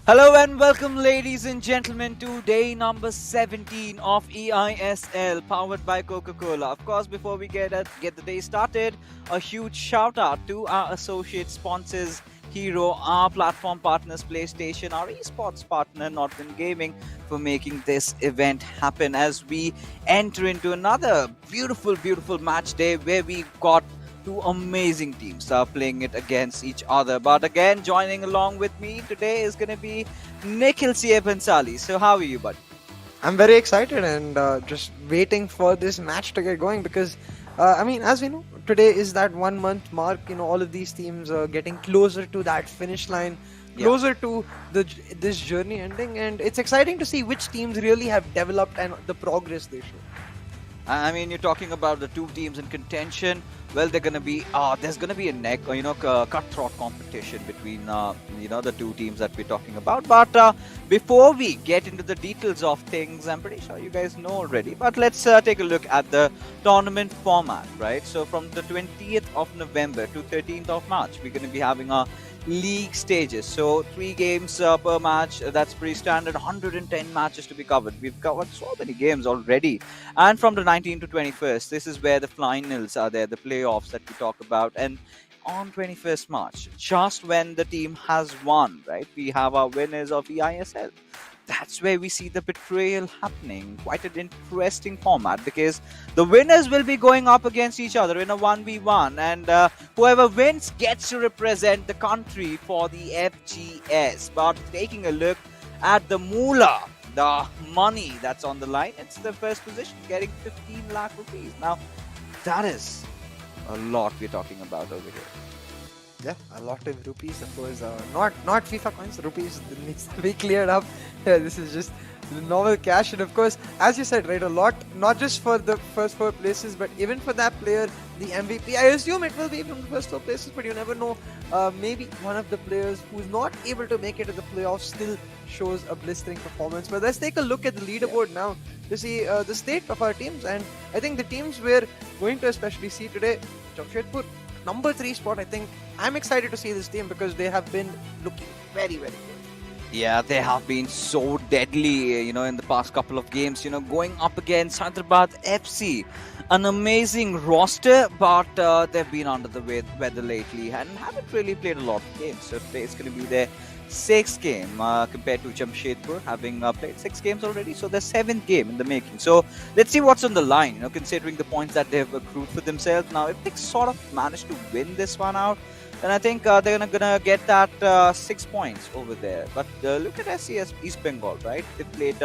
Hello and welcome, ladies and gentlemen, to day number 17 of eISL, powered by Coca-Cola. Of course, before we get the day started, a huge shout out to our associate sponsors, Hero, our platform partners, PlayStation, our esports partner, Nodwin Gaming, for making this event happen as we enter into another beautiful match day where we got two amazing teams are playing it against each other. But again, joining along with me today is going to be Nikhil Bhansali. So how are you, buddy? I'm very excited and just waiting for this match to get going because, as we know, today is that 1 month mark. All of these teams are getting closer to that finish line, closer to this journey ending, and it's exciting to see which teams really have developed and the progress they show. I mean, you're talking about the two teams in contention. Well, they're gonna be there's gonna be a cutthroat competition between the two teams that we're talking about. But before we get into the details of things, I'm pretty sure you guys know already. But let's take a look at the tournament format, right? So from the 20th of November to 13th of March, we're gonna be having a league stages, so 3 games per match. That's pretty standard. 110 matches to be covered. We've covered so many games already. And from the 19th to 21st, this is where the finals are there, the playoffs that we talk about. And on 21st March, just when the team has won, right, we have our winners of eISL. That's where we see the betrayal happening. Quite an interesting format because the winners will be going up against each other in a 1v1, and whoever wins gets to represent the country for the FGS. But taking a look at the moolah, the money that's on the line, it's the first position getting 15 lakh rupees. Now, that is a lot we're talking about over here. Yeah, a lot of rupees, of course. Not FIFA coins, rupees needs to be cleared up. Yeah, this is just the normal cash, and of course, as you said, right, a lot, not just for the first 4 places, but even for that player, the MVP. I assume it will be from the first 4 places, but you never know. Maybe one of the players who's not able to make it to the playoffs still shows a blistering performance. But let's take a look at the leaderboard now to see the state of our teams, and I think the teams we're going to especially see today, Jamshedpur, number 3 spot. I think I'm excited to see this team because they have been looking very good. Yeah, they have been so deadly, in the past couple of games, going up against Hyderabad FC. An amazing roster, but they've been under the weather lately and haven't really played a lot of games. So today it's going to be their 6th game compared to Jamshedpur, having played 6 games already. So their 7th game in the making. So let's see what's on the line, considering the points that they've accrued for themselves. Now, if they sort of manage to win this one out, then I think they're gonna get that 6 points over there. But look at SCS East Bengal, right? They played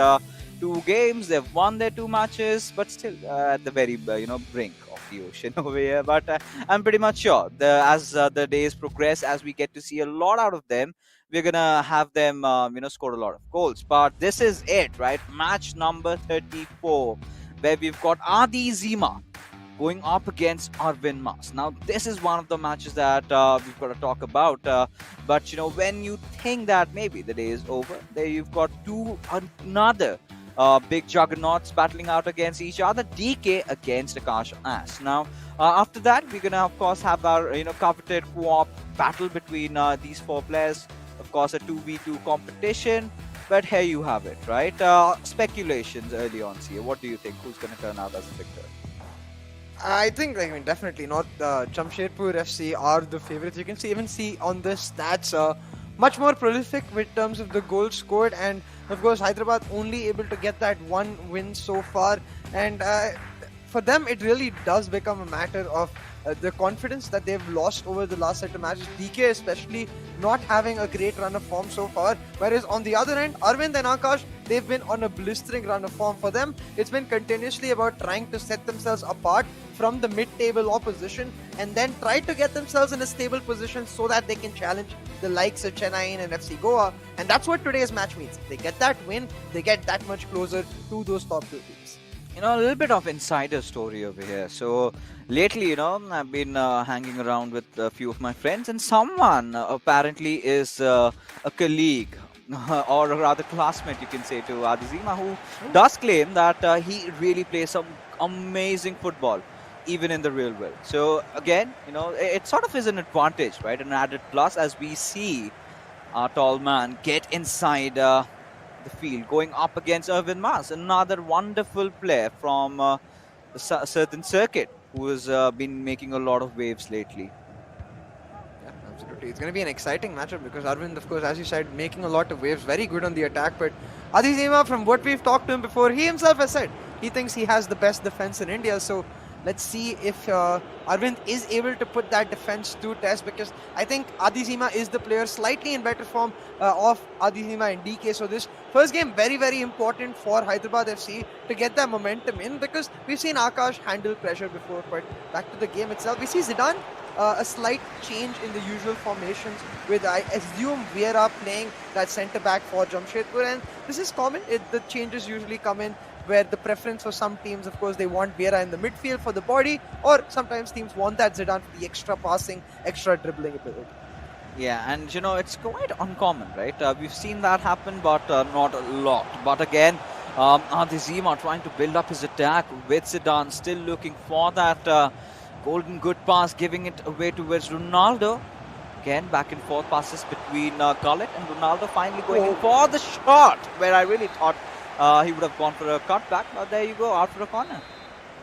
2 games, they've won their 2 matches, but still at the very brink of the ocean over here. But I'm pretty much sure as the days progress, as we get to see a lot out of them, we're gonna have them score a lot of goals. But this is it, right? Match number 34, where we've got Adi Zima going up against Arvind Mas. Now, this is one of the matches that we've got to talk about. But, when you think that maybe the day is over, there you've got another big juggernauts battling out against each other. DK against Akash As. Now, after that, we're going to, of course, have our, coveted co-op battle between these 4 players. Of course, a 2v2 competition. But here you have it, right? Speculations early on here. What do you think? Who's going to turn out as the victor? I think, definitely not. Jamshedpur FC are the favorites. You can see on the stats, much more prolific with terms of the goals scored, and of course Hyderabad only able to get that 1 win so far. And for them, it really does become a matter of the confidence that they've lost over the last set of matches. DK especially not having a great run of form so far, whereas on the other end, Arvind and Akash, they've been on a blistering run of form. For them, it's been continuously about trying to set themselves apart from the mid-table opposition and then try to get themselves in a stable position so that they can challenge the likes of Chennai and FC Goa. And that's what today's match means. They get that win, they get that much closer to those top 2 teams. A little bit of insider story over here. So lately, I've been hanging around with a few of my friends, and someone apparently is a colleague or rather classmate, you can say, to Adizima, who does claim that he really plays some amazing football, even in the real world. So again, it sort of is an advantage, right? An added plus as we see our tall man, get inside the field, going up against Irvin Mas, another wonderful player from the certain circuit who has been making a lot of waves lately. Yeah, absolutely. It's going to be an exciting matchup because Arvind, of course, as you said, making a lot of waves, very good on the attack. But Adizima, from what we've talked to him before, he himself has said he thinks he has the best defense in India. So let's see if Arvind is able to put that defense to test, because I think Adizima is the player slightly in better form of Adizima and DK. So this first game very, very important for Hyderabad FC to get that momentum in, because we've seen Akash handle pressure before. But back to the game itself, we see Zidane. A slight change in the usual formations with, I assume, Vieira playing that centre back for Jamshedpur, and this is common. The changes usually come in where the preference for some teams, of course, they want Vieira in the midfield for the body, or sometimes teams want that Zidane for the extra passing, extra dribbling ability. Yeah, and you know, it's quite uncommon, right? We've seen that happen, but not a lot. But again, Adizima trying to build up his attack with Zidane, still looking for that golden good pass, giving it away towards Ronaldo. Again, back and forth passes between Gullit and Ronaldo, finally going in for the shot, where I really thought he would have gone for a cutback, but there you go, out for a corner.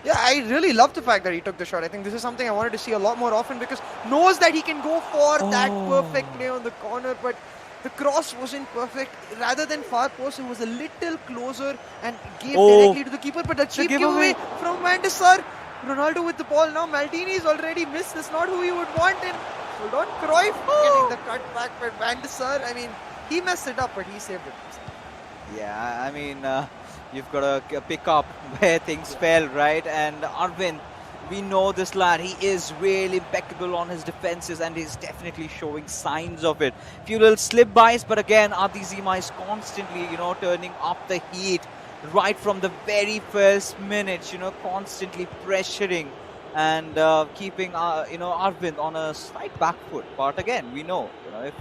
Yeah, I really love the fact that he took the shot. I think this is something I wanted to see a lot more often, because knows that he can go for that perfect play on the corner, but the cross wasn't perfect. Rather than far post, it was a little closer and gave directly to the keeper, but the cheap giveaway from Van der Sar. Ronaldo with the ball now. Maldini's already missed. That's not who he would want. And hold on, Cruyff getting the cut back, but Van der Sar, I mean, he messed it up, but he saved it. Yeah, I mean, you've got to pick up where things fell, right? And Arvind, we know this lad. He is really impeccable on his defenses, and he's definitely showing signs of it. Few little slip-bys, but again, Adizima is constantly, you know, turning up the heat. Right from the very first minute, you know, constantly pressuring and keeping, you know, Arvind on a slight back foot. But again, we know, you know, if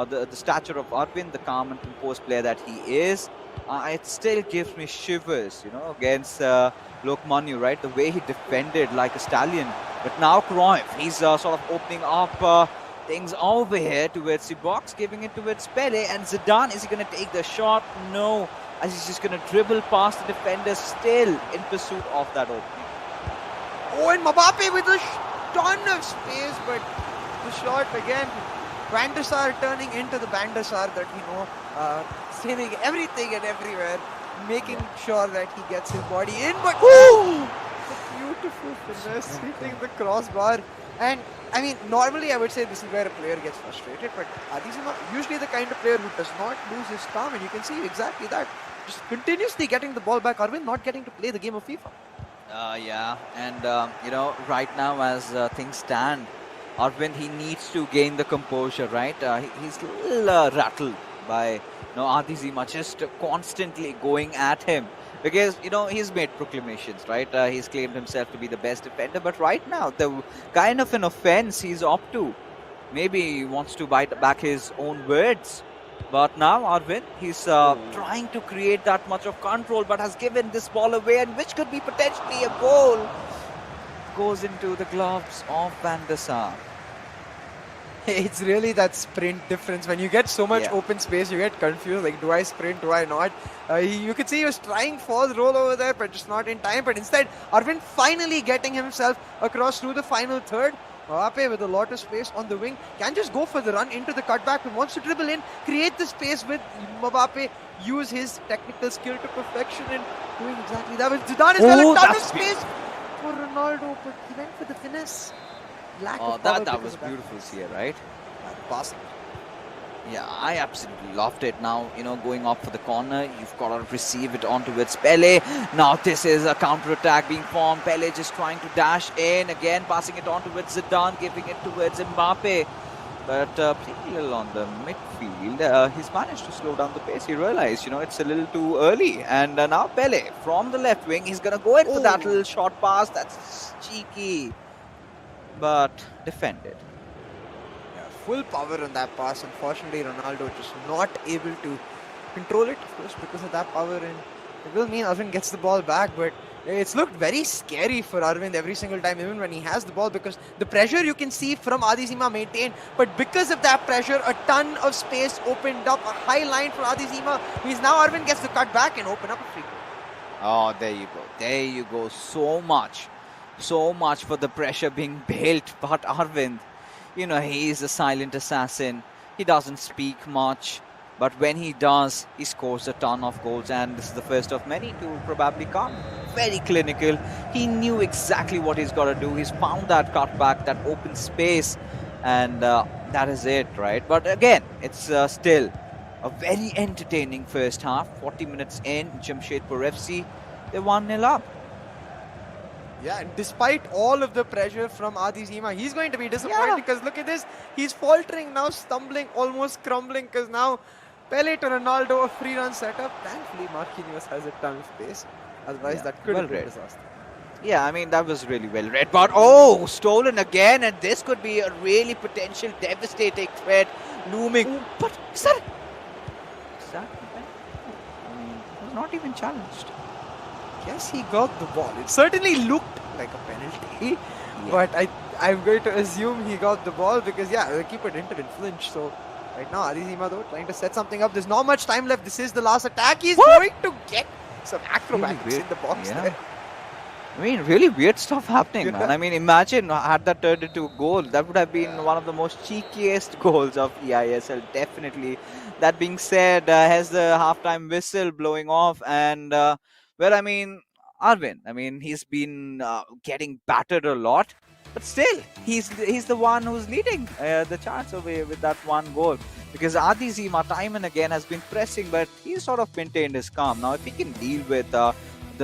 the stature of Arvind, the calm and composed player that he is, it still gives me shivers, you know, against Lokmanu, right? The way he defended like a stallion. But now Cruyff, he's sort of opening up things over here towards the box, giving it towards Pele. And Zidane, is he going to take the shot? No. As he's just going to dribble past the defender, still in pursuit of that opening. Oh, and Mbappe with a ton of space, but the shot again. Van der Sar turning into the Van der Sar that we know, saving everything and everywhere, making sure that he gets his body in. But beautiful finesse, hitting the crossbar. And I mean, normally I would say this is where a player gets frustrated, but Adizima usually the kind of player who does not lose his calm, and you can see exactly that. Just continuously getting the ball back. Arvind not getting to play the game of FIFA. Yeah, and you know, right now as things stand, Arvind, he needs to gain the composure, right? He's a little rattled by, you know, Adizima just constantly going at him. Because, you know, he's made proclamations, right? He's claimed himself to be the best defender. But right now, the kind of an offense he's up to, maybe he wants to bite back his own words. But now, Arvind, he's trying to create that much of control, but has given this ball away, and which could be potentially a goal. Goes into the gloves of Van der Sar. It's really that sprint difference. When you get so much open space, you get confused. Like, do I sprint? Do I not? You could see he was trying for the roll over there, but just not in time. But instead, Arvind finally getting himself across through the final third. Mbappe with a lot of space on the wing can just go for the run into the cutback, but wants to dribble in, create the space with Mbappe, use his technical skill to perfection and doing exactly that. But Zidane is well, a ton of space for Ronaldo, but he went for the finesse. That was beautiful here, right? Passing. Yeah, I absolutely loved it. Now, you know, going up for the corner, you've got to receive it on towards Pele. Now this is a counter-attack being formed. Pele just trying to dash in. Again, passing it on towards Zidane, giving it towards Mbappe. But playing a little on the midfield, he's managed to slow down the pace. He realized, you know, it's a little too early. And now Pele from the left wing, he's going to go in for that little short pass. That's cheeky, but defended. Full power on that pass. Unfortunately, Ronaldo just not able to control it, of course, because of that power. And it will mean Arvind gets the ball back, but It's looked very scary for Arvind every single time, even when he has the ball, because the pressure you can see from Adizima maintained, but because of that pressure, a ton of space opened up, a high line for Adizima. Means now Arvind gets to cut back and open up a free goal. Oh, there you go. There you go. So much for the pressure being built. But Arvind, you know, he is a silent assassin. He doesn't speak much. But when he does, he scores a ton of goals. And this is the first of many to probably come. Very clinical. He knew exactly what he's got to do. He's found that cutback, that open space. And that is it, right? But again, it's still a very entertaining first half. 40 minutes in, Jamshedpur FC, they're 1-0 up. Yeah, and despite all of the pressure from Adizima, he's going to be disappointed because look at this. He's faltering now, stumbling, almost crumbling, because now Pele to Ronaldo, a free run setup. Thankfully, Marquinhos has a ton of space. Otherwise, that could have been a disaster. Yeah, I mean, that was really well read. But, oh, stolen again. And this could be a really potential devastating threat looming. Oh, but is that... I mean, it was not even challenged. Yes, he got the ball. It certainly looked like a penalty, but I'm going to assume he got the ball because, the keeper didn't even flinch. So, right now, Adizima, though, trying to set something up. There's not much time left. This is the last attack. He's going to get some acrobatics in the box there. I mean, really weird stuff happening, man. I mean, imagine had that turned into a goal. That would have been one of the most cheekiest goals of eISL, definitely. That being said, has the halftime whistle blowing off, and I mean, Arvind, I mean, he's been getting battered a lot, but still, he's the one who's leading the charge away with that one goal. Because Adizima time and again has been pressing, but he's sort of maintained his calm. Now, if he can deal with the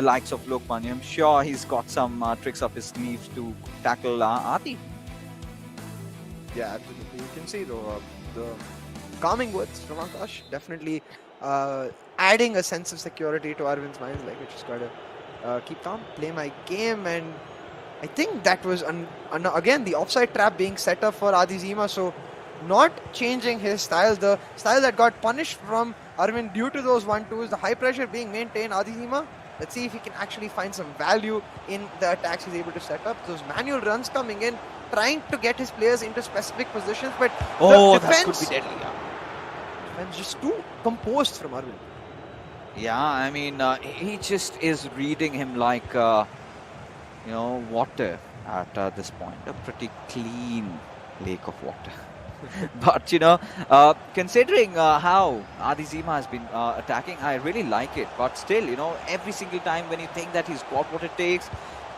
likes of Lokman, I'm sure he's got some tricks up his sleeves to tackle Adi. Yeah, absolutely. You can see though the calming words from Akash definitely adding a sense of security to Arvind's mind. Like, I just gotta keep calm, play my game, and I think that was again the offside trap being set up for Adizima. So not changing his style, the style that got punished from Arvind due to those 1-2s, the high pressure being maintained. Adizima, let's see if he can actually find some value in the attacks he's able to set up. Those manual runs coming in, trying to get his players into specific positions, but the defense, that could be deadly. Defense just too composed from Arvind. Yeah, I mean, he just is reading him like, water at this point. A pretty clean lake of water. But, considering how Adizima has been attacking, I really like it. But still, every single time when you think that he's got what it takes,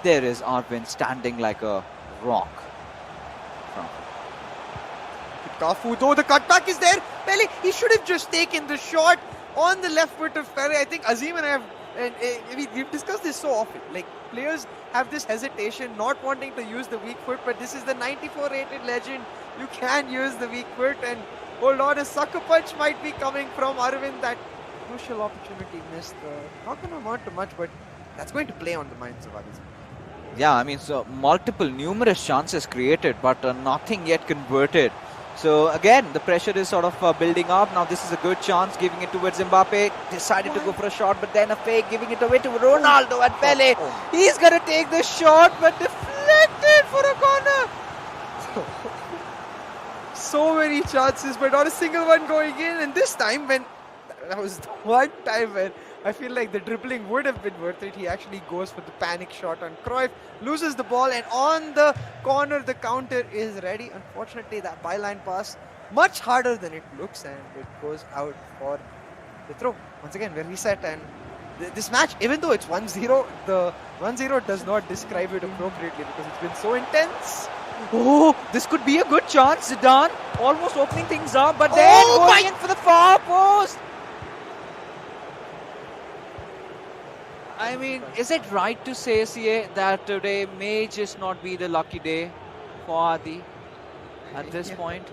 there is Arvind standing like a rock. Kafu, though the cutback is there. Pele, he should have just taken the shot on the left foot of Pele. I think Azim and I have, we've discussed this so often. Like, players have this hesitation, not wanting to use the weak foot, but this is the 94 rated legend. You can use the weak foot, and hold on, a sucker punch might be coming from Arvind. That crucial opportunity missed. Not going to amount to much, but that's going to play on the minds of Adizima. Yeah, I mean, so numerous chances created, but nothing yet converted. So again, the pressure is sort of building up. Now this is a good chance, giving it towards Mbappe. Decided to go for a shot, but then a fake, giving it away to Ronaldo and Pele. He's going to take the shot, but deflected for a corner. So many chances, but not a single one going in. And this time, that was the one time when I feel like the dribbling would have been worth it. He actually goes for the panic shot on Cruyff, loses the ball, and on the corner, the counter is ready. Unfortunately, that byline pass, much harder than it looks, and it goes out for the throw. Once again, we're reset, and this match, even though it's 1-0, the 1-0 does not describe it appropriately because it's been so intense. Oh, this could be a good chance. Zidane almost opening things up, but then going in for the far post. I mean, is it right to say, CA, that today may just not be the lucky day for Adi at this point?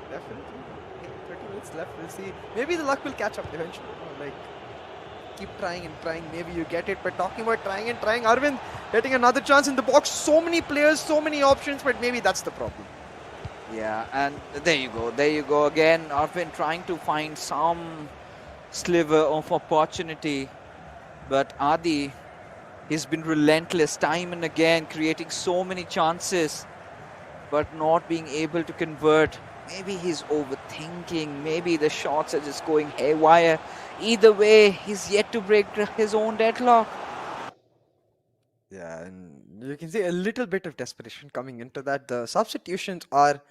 Definitely. 30 minutes left, we'll see. Maybe the luck will catch up eventually. Like, keep trying and trying, maybe you get it. But talking about trying and trying, Arvind getting another chance in the box. So many players, so many options, but maybe that's the problem. Yeah, and there you go again. Arvind trying to find some sliver of opportunity. But Adi He's been relentless time and again, creating so many chances, but not being able to convert. Maybe he's overthinking. Maybe the shots are just going haywire. Either way, he's yet to break his own deadlock. Yeah, and you can see a little bit of desperation coming into that. The substitutions are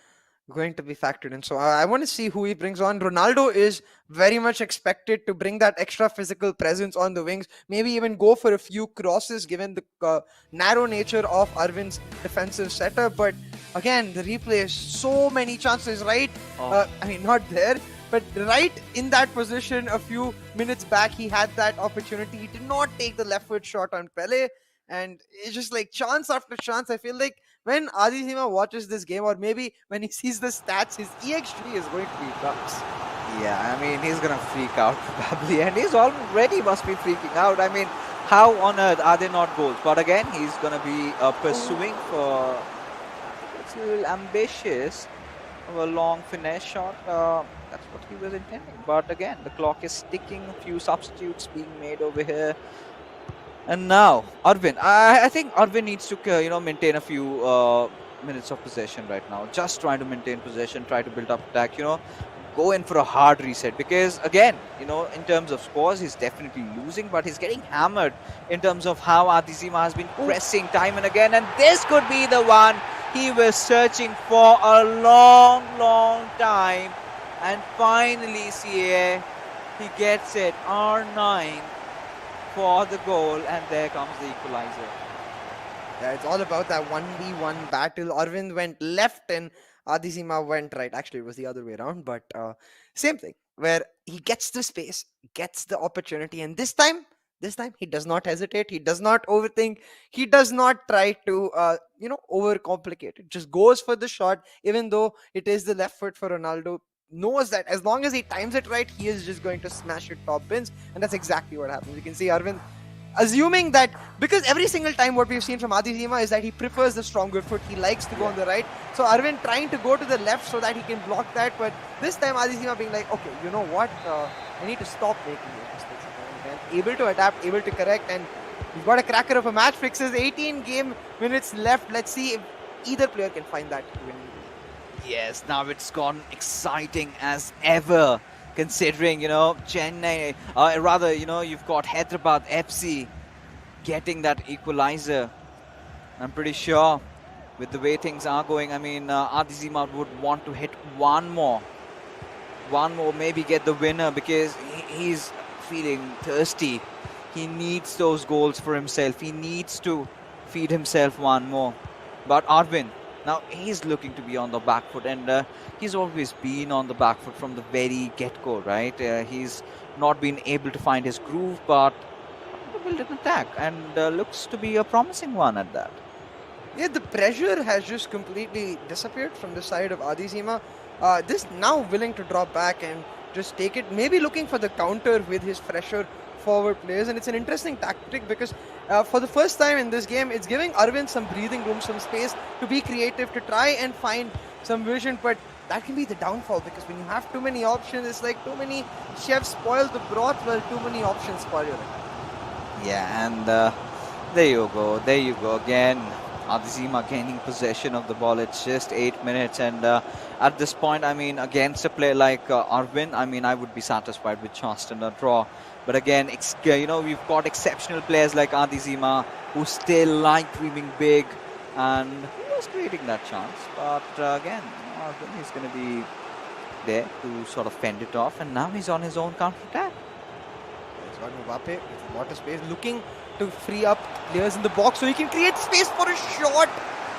going to be factored in. So I want to see who he brings on. Ronaldo is very much expected to bring that extra physical presence on the wings, maybe even go for a few crosses given the narrow nature of Arvin's defensive setup. But again, the replay is so many chances, right? Oh. I mean, not there. But right in that position, a few minutes back, he had that opportunity. He did not take the left foot shot on Pele. And it's just like chance after chance. I feel like when Adisima watches this game, or maybe when he sees the stats, his EXG is going to be nuts. Yeah, I mean, he's going to freak out probably. And he's already must be freaking out. I mean, how on earth are they not goals? But again, he's going to be pursuing for... It's a little ambitious of a long finesse shot. That's what he was intending. But again, the clock is ticking. A few substitutes being made over here. And now, Arvin. I think Arvin needs to, maintain a few minutes of possession right now. Just trying to maintain possession, try to build up attack, go in for a hard reset. Because, again, in terms of scores, he's definitely losing, but he's getting hammered in terms of how Adizima has been pressing time and again. And this could be the one he was searching for a long, long time. And finally, CA, he gets it. R9. For the goal, and there comes the equalizer. Yeah, it's all about that 1v1 battle. Arvind went left and Adizima went right. Actually, it was the other way around, but same thing, where he gets the space, gets the opportunity, and this time he does not hesitate. He does not overthink. He does not try to, overcomplicate it. Just goes for the shot, even though it is the left foot for Ronaldo. Knows that as long as he times it right, he is just going to smash it top bins, and that's exactly what happens. You can see Arvind assuming that, because every single time what we've seen from Adizima is that he prefers the stronger foot. He likes to go on the right. So Arvind trying to go to the left so that he can block that, but this time Adizima being like, okay, you know what? I need to stop making those mistakes again. Able to adapt, able to correct, and we've got a cracker of a match. Fixes 18 game minutes left. Let's see if either player can find that winning. Yes, now it's gone exciting as ever, considering, Chennai, you've got Hyderabad FC getting that equalizer. I'm pretty sure with the way things are going, I mean, Adizima would want to hit one more, maybe get the winner, because he's feeling thirsty. He needs those goals for himself. He needs to feed himself one more. But Arvind, now he's looking to be on the back foot, and he's always been on the back foot from the very get-go, right? He's not been able to find his groove, but build an attack, and looks to be a promising one at that. Yeah, the pressure has just completely disappeared from the side of Adizima. This now willing to drop back and just take it, maybe looking for the counter with his fresher forward players, and it's an interesting tactic because for the first time in this game, it's giving Arvind some breathing room, some space to be creative, to try and find some vision, but that can be the downfall, because when you have too many options, it's like too many chefs spoil the broth, well, too many options spoil your attack. Yeah, and there you go again. Adizima gaining possession of the ball. It's just 8 minutes, and at this point, I mean, against a player like Arvind, I mean, I would be satisfied with just a draw. But again, we've got exceptional players like Adizima who still like dreaming big, and he was creating that chance. But again, Arvind is going to be there to sort of fend it off, and now he's on his own counter-attack. He's got Mbappe with a lot of space, looking to free up players in the box so he can create space for a shot.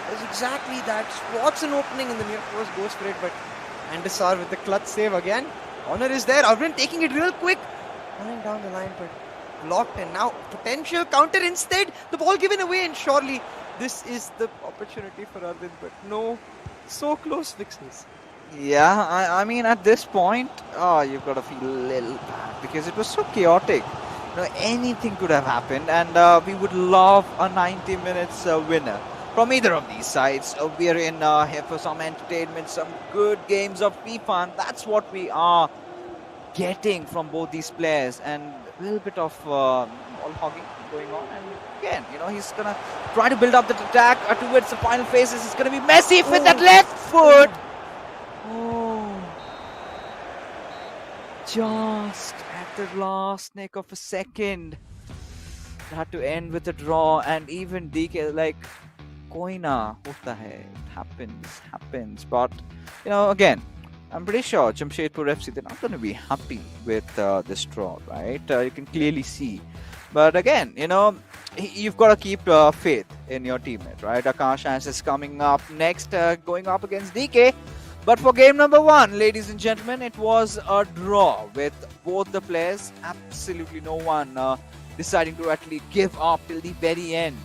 There's exactly that. Spots an opening in the near post, goes for it, but Andesar with the clutch save again. Honor is there. Arvind taking it real quick. Running down the line, but blocked, and now potential counter instead. The ball given away, and surely this is the opportunity for Arvind, but no. So close, Fixes. Yeah, I mean, at this point, you've got to feel a little bad because it was so chaotic. Anything could have happened, and we would love a 90 minutes winner from either of these sides. We are in here for some entertainment, some good games of FIFA, and that's what we are getting from both these players, and a little bit of ball hogging, going on. And again, he's gonna try to build up the attack towards the final phases. It's gonna be Messi with that left foot. Oh, just at the last nick of a second, it had to end with a draw. And even DK like Koina, hota hai, it happens. But again, I'm pretty sure Jamshedpur FC, they're not going to be happy with this draw, right? You can clearly see. But again, you've got to keep faith in your teammate, right? Akash Ash is coming up next, going up against DK. But for game number 1, ladies and gentlemen, it was a draw with both the players. Absolutely no one deciding to actually give up till the very end.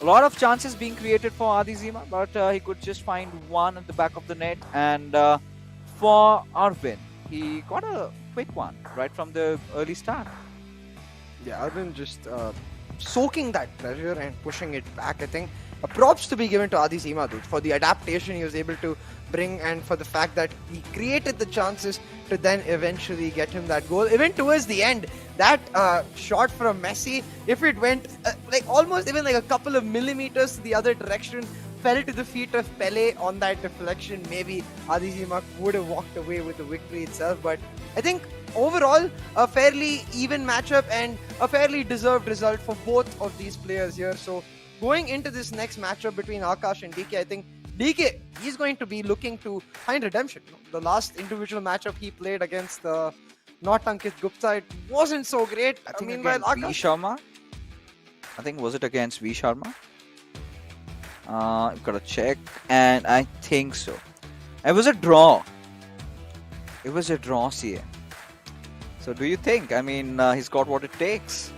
A lot of chances being created for Adi Zima, but he could just find one at the back of the net. And for Arvin, he got a quick one right from the early start. Yeah, Arvin just soaking that pressure and pushing it back. I think props to be given to Adi Zima, dude, for the adaptation he was able to bring and for the fact that he created the chances to then eventually get him that goal. Even towards the end, that shot from Messi, if it went like almost even like a couple of millimeters to the other direction, fell to the feet of Pele on that deflection, maybe Adi Zima would have walked away with the victory itself. But I think overall, a fairly even matchup and a fairly deserved result for both of these players here. So going into this next matchup between Akash and DK, I think DK, he's going to be looking to find redemption. The last individual matchup he played against not Ankit Gupta, it wasn't so great. I think against V Sharma. I think was it against V Sharma? Gotta check, and I think so. It was a draw. It was a draw, CA. So do you think? I mean, he's got what it takes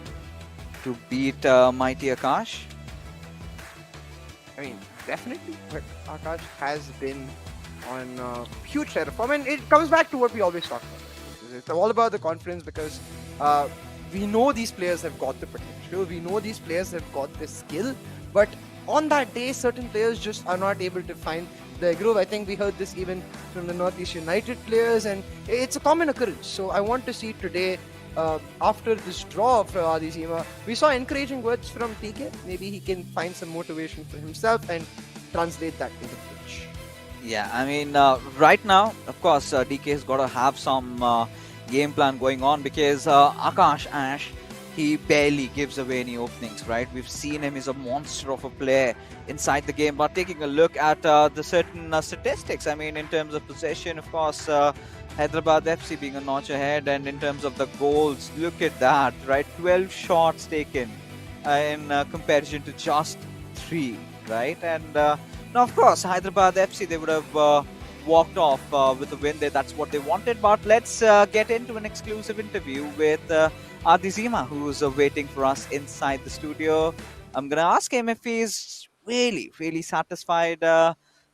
to beat mighty Akash? I mean, definitely, but Akash has been on huge share of form, and it comes back to what we always talk about. It's all about the confidence because we know these players have got the potential, we know these players have got the skill, but on that day, certain players just are not able to find their groove. I think we heard this even from the Northeast United players, and it's a common occurrence. So I want to see today, after this draw for Adi Zima, we saw encouraging words from TK. Maybe he can find some motivation for himself and translate that to the pitch. Yeah, I mean, right now, of course, DK has got to have some game plan going on because Akash Ash, he barely gives away any openings, right? We've seen him, he's a monster of a player inside the game. But taking a look at the certain statistics, I mean, in terms of possession, of course, Hyderabad FC being a notch ahead, and in terms of the goals, look at that, right? 12 shots taken in comparison to just 3, right? And now, of course, Hyderabad FC, they would have walked off with a win there. That's what they wanted. But let's get into an exclusive interview with Adi Zima, who's waiting for us inside the studio. I'm going to ask him if he's really, really satisfied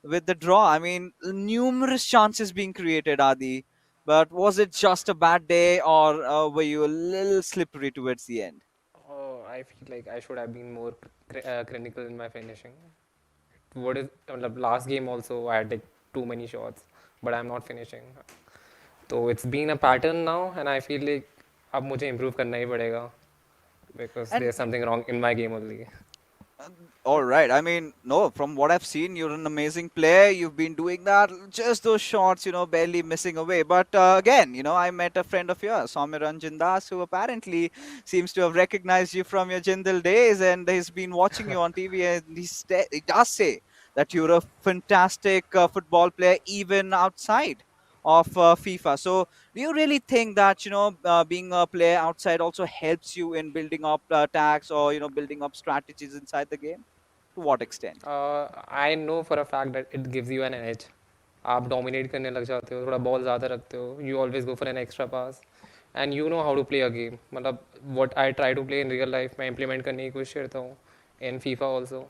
with the draw. I mean, numerous chances being created, Adi. But was it just a bad day, or were you a little slippery towards the end? Oh, I feel like I should have been more clinical in my finishing. What is last game also I had like too many shots, but I'm not finishing. So it's been a pattern now, and I feel like अब मुझे improve करना ही पड़ेगा because there's something wrong in my game only. All right. I mean, no, from what I've seen, you're an amazing player. You've been doing that. Just those shots, barely missing away. But again, I met a friend of yours, Soumya Ranjan Das, who apparently seems to have recognized you from your Jindal days, and he's been watching you on TV. And he does say that you're a fantastic football player, even outside of FIFA. So do you really think that, being a player outside also helps you in building up attacks or, building up strategies inside the game? To what extent? I know for a fact that it gives you an edge. आप dominate करने लग जाते हो, थोड़ा ball ज़्यादा रखते हो. You always go for an extra pass, and you know how to play a game. मतलब what I try to play in real life, मैं implement करने की कोशिश करता हूँ in FIFA also.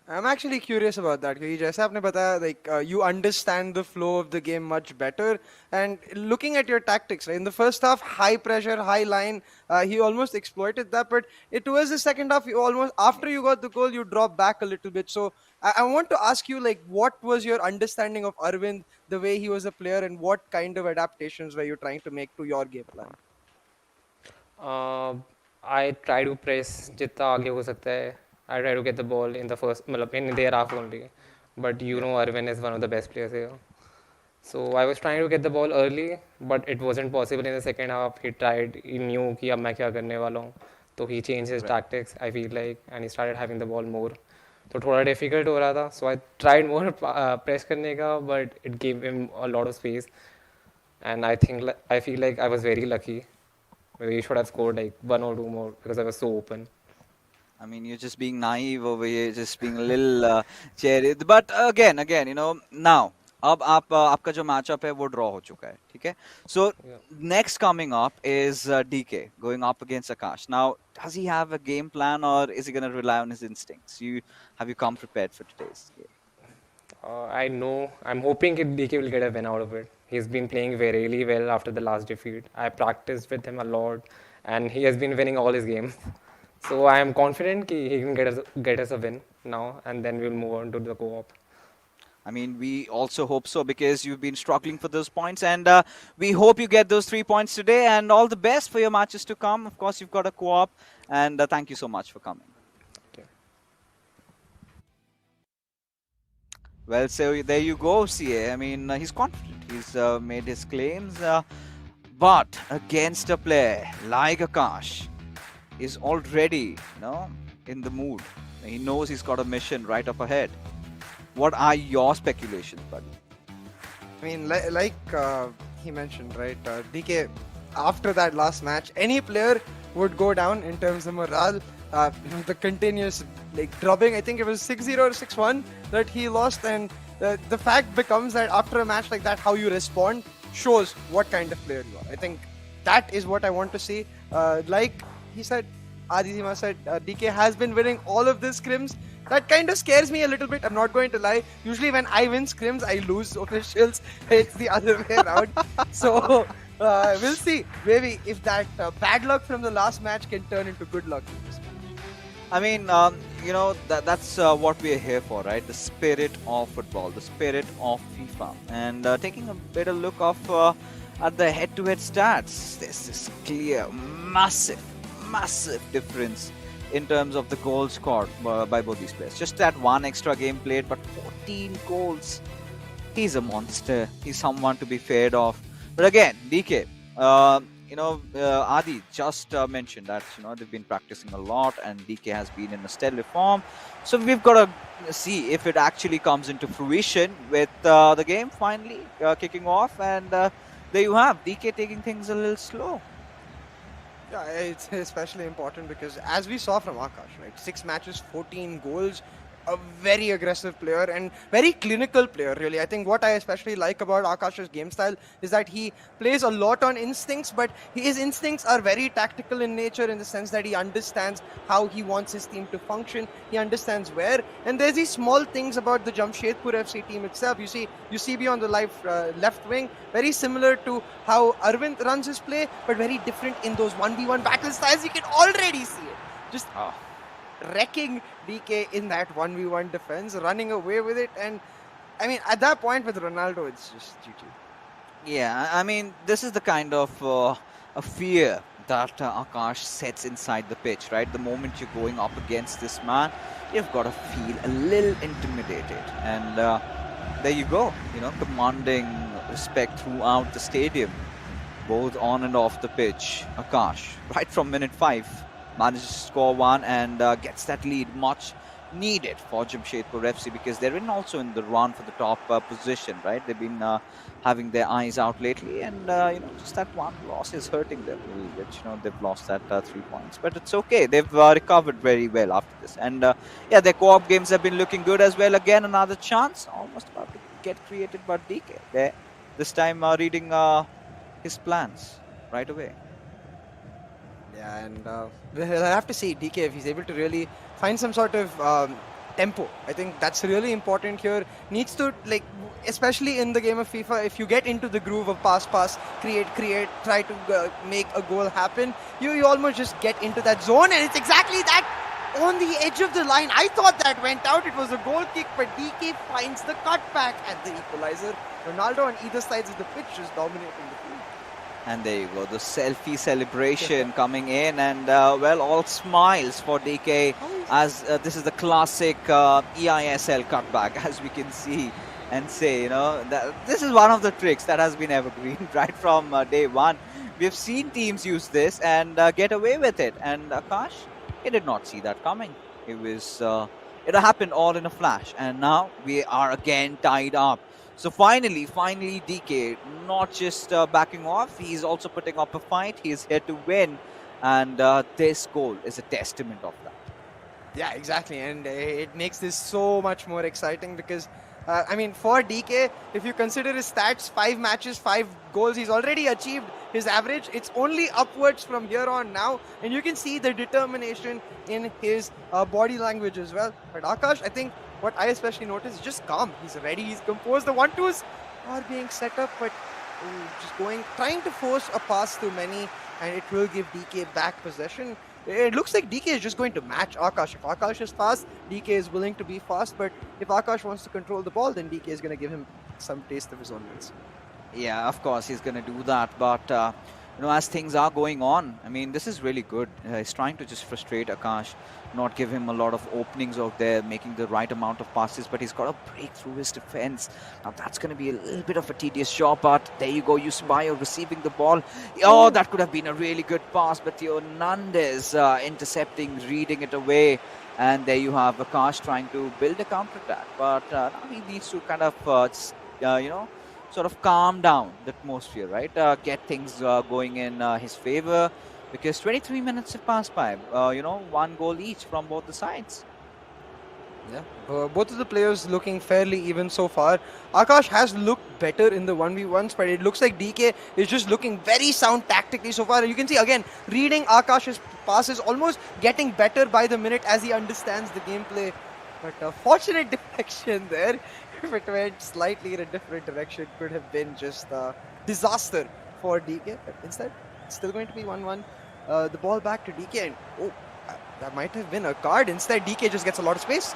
I'm actually curious about that क्योंकि जैसा आपने बताया, like you understand the flow of the game much better, and looking at your tactics, right? In the first half, high pressure, high line, he almost exploited that, but it was the second half, you almost, after you got the goal, you dropped back a little bit. So I want to ask you, like, what was your understanding of Arvind, the way he was a player, and what kind of adaptations were you trying to make to your game plan? I try to press जितना आगे हो सकता है. I try to get the ball in the first, मतलब in their half only. But you Yeah. know, Arvin is one of the best players here. So I was trying to get the ball early, but it wasn't possible in the second half. He tried, he knew कि अब मैं क्या करने वाला हूँ. So he changed his Right. tactics, I feel like, and he started having the ball more. तो थोड़ा difficult हो रहा था. So I tried more press करने का, but it gave him a lot of space. And I feel like I was very lucky. Maybe he should have scored like one or two more because I was so open. I mean, you're just being naive over here, just being a little cherry. But again, you know, now अब आपका जो matchup है वो draw हो चुका है, ठीक है? So Yeah. next coming up is DK going up against Akash. Now, does he have a game plan or is he going to rely on his instincts? Have you come prepared for today's game? I know. I'm hoping DK will get a win out of it. He's been playing really well after the last defeat. I practiced with him a lot, and he has been winning all his games. So I am confident he can get us a win now, and then we'll move on to the co-op. I mean, we also hope so because you've been struggling for those points, and we hope you get those 3 points today. And all the best for your matches to come. Of course, you've got a co-op, and thank you so much for coming. Okay. Well, so there you go, CA. I mean, he's confident. He's made his claims, but against a player like Akash, is already, in the mood. He knows he's got a mission right up ahead. What are your speculations, buddy? I mean, like he mentioned, right? DK, after that last match, any player would go down in terms of morale. The continuous drubbing. I think it was 6-0 or 6-1 that he lost, and the fact becomes that after a match like that, how you respond shows what kind of player you are. I think that is what I want to see. Like he said, Adizima said, DK has been winning all of these scrims. That kind of scares me a little bit, I'm not going to lie. Usually when I win scrims, I lose officials. It's the other way around. So we'll see. Maybe if that bad luck from the last match can turn into good luck in this match. I mean, that's what we're here for, right? The spirit of football, the spirit of FIFA. And taking a better look at the head-to-head stats, there's this clear, massive difference in terms of the goals scored by both these players. Just that one extra game played, but 14 goals. He's a monster. He's someone to be feared of. But again, DK, Adi just mentioned that they've been practicing a lot, and DK has been in a stellar form. So we've got to see if it actually comes into fruition with the game finally kicking off. And there you have DK taking things a little slow. Yeah, it's especially important because as we saw from Akash, right, 6 matches, 14 goals, a very aggressive player and very clinical player, really. I think what I especially like about Akash's game style is that he plays a lot on instincts, but his instincts are very tactical in nature in the sense that he understands how he wants his team to function. He understands where. And there's these small things about the Jamshedpur FC team itself. You see UCB on the left wing, very similar to how Arvind runs his play, but very different in those 1v1 battle styles. You can already see it. Just wrecking DK in that 1v1 defense, running away with it. And I mean, at that point with Ronaldo, it's just GG. Yeah, I mean, this is the kind of a fear that Akash sets inside the pitch, right? The moment you're going up against this man, you've got to feel a little intimidated. And there you go, commanding respect throughout the stadium, both on and off the pitch. Akash, right from minute 5, manages to score one and gets that lead, much needed for Jamshedpur FC because they're also in the run for the top position, right? They've been having their eyes out lately, and just that one loss is hurting them a little bit. They've lost that 3 points, but it's okay. They've recovered very well after this, and their co-op games have been looking good as well. Again, another chance, almost about to get created by DK there. This time reading his plans right away. Yeah, and we'll have to see DK if he's able to really find some sort of tempo. I think that's really important here. Needs to, especially in the game of FIFA, if you get into the groove of pass, create, try to make a goal happen, you almost just get into that zone, and it's exactly that on the edge of the line. I thought that went out. It was a goal kick, but DK finds the cutback at the equalizer. Ronaldo on either sides of the pitch just dominating the field. And there you go, the selfie celebration coming in, and well, all smiles for DK as this is the classic eISL cutback, as we can see and say, that this is one of the tricks that has been evergreen right from day one. We've seen teams use this and get away with it, and Akash, he did not see that coming. It happened all in a flash, and now we are again tied up. So finally, DK not just backing off, he's also putting up a fight. He's here to win, and this goal is a testament of that. Yeah, exactly, and it makes this so much more exciting because, I mean, for DK, if you consider his stats, 5 matches, 5 goals, he's already achieved his average. It's only upwards from here on now, and you can see the determination in his body language as well. But Akash, I think what I especially noticed is just calm. He's ready, he's composed. The 1-2s are being set up, but just trying to force a pass too many, and it will give DK back possession. It looks like DK is just going to match Akash. If Akash is fast, DK is willing to be fast, but if Akash wants to control the ball, then DK is going to give him some taste of his own wins. Yeah, of course he's going to do that, but as things are going on, I mean, this is really good. He's trying to just frustrate Akash, not give him a lot of openings out there, making the right amount of passes, but he's got to break through his defense. Now that's going to be a little bit of a tedious job, but there you go, Yusubayo receiving the ball. Oh, that could have been a really good pass, but Hernandez intercepting, reading it away. And there you have Akash trying to build a counter-attack, but now he needs to kind of, sort of calm down the atmosphere, right? Get things going in his favor, because 23 minutes have passed by. 1 goal each from both the sides. Yeah, both of the players looking fairly even so far. Akash has looked better in the 1v1s, but it looks like DK is just looking very sound tactically so far. You can see again, reading Akash's passes, almost getting better by the minute as he understands the gameplay. But a fortunate deflection there. If it went slightly in a different direction, could have been just a disaster for DK. But instead, it's still going to be 1-1. The ball back to DK, and that might have been a card. Instead, DK just gets a lot of space.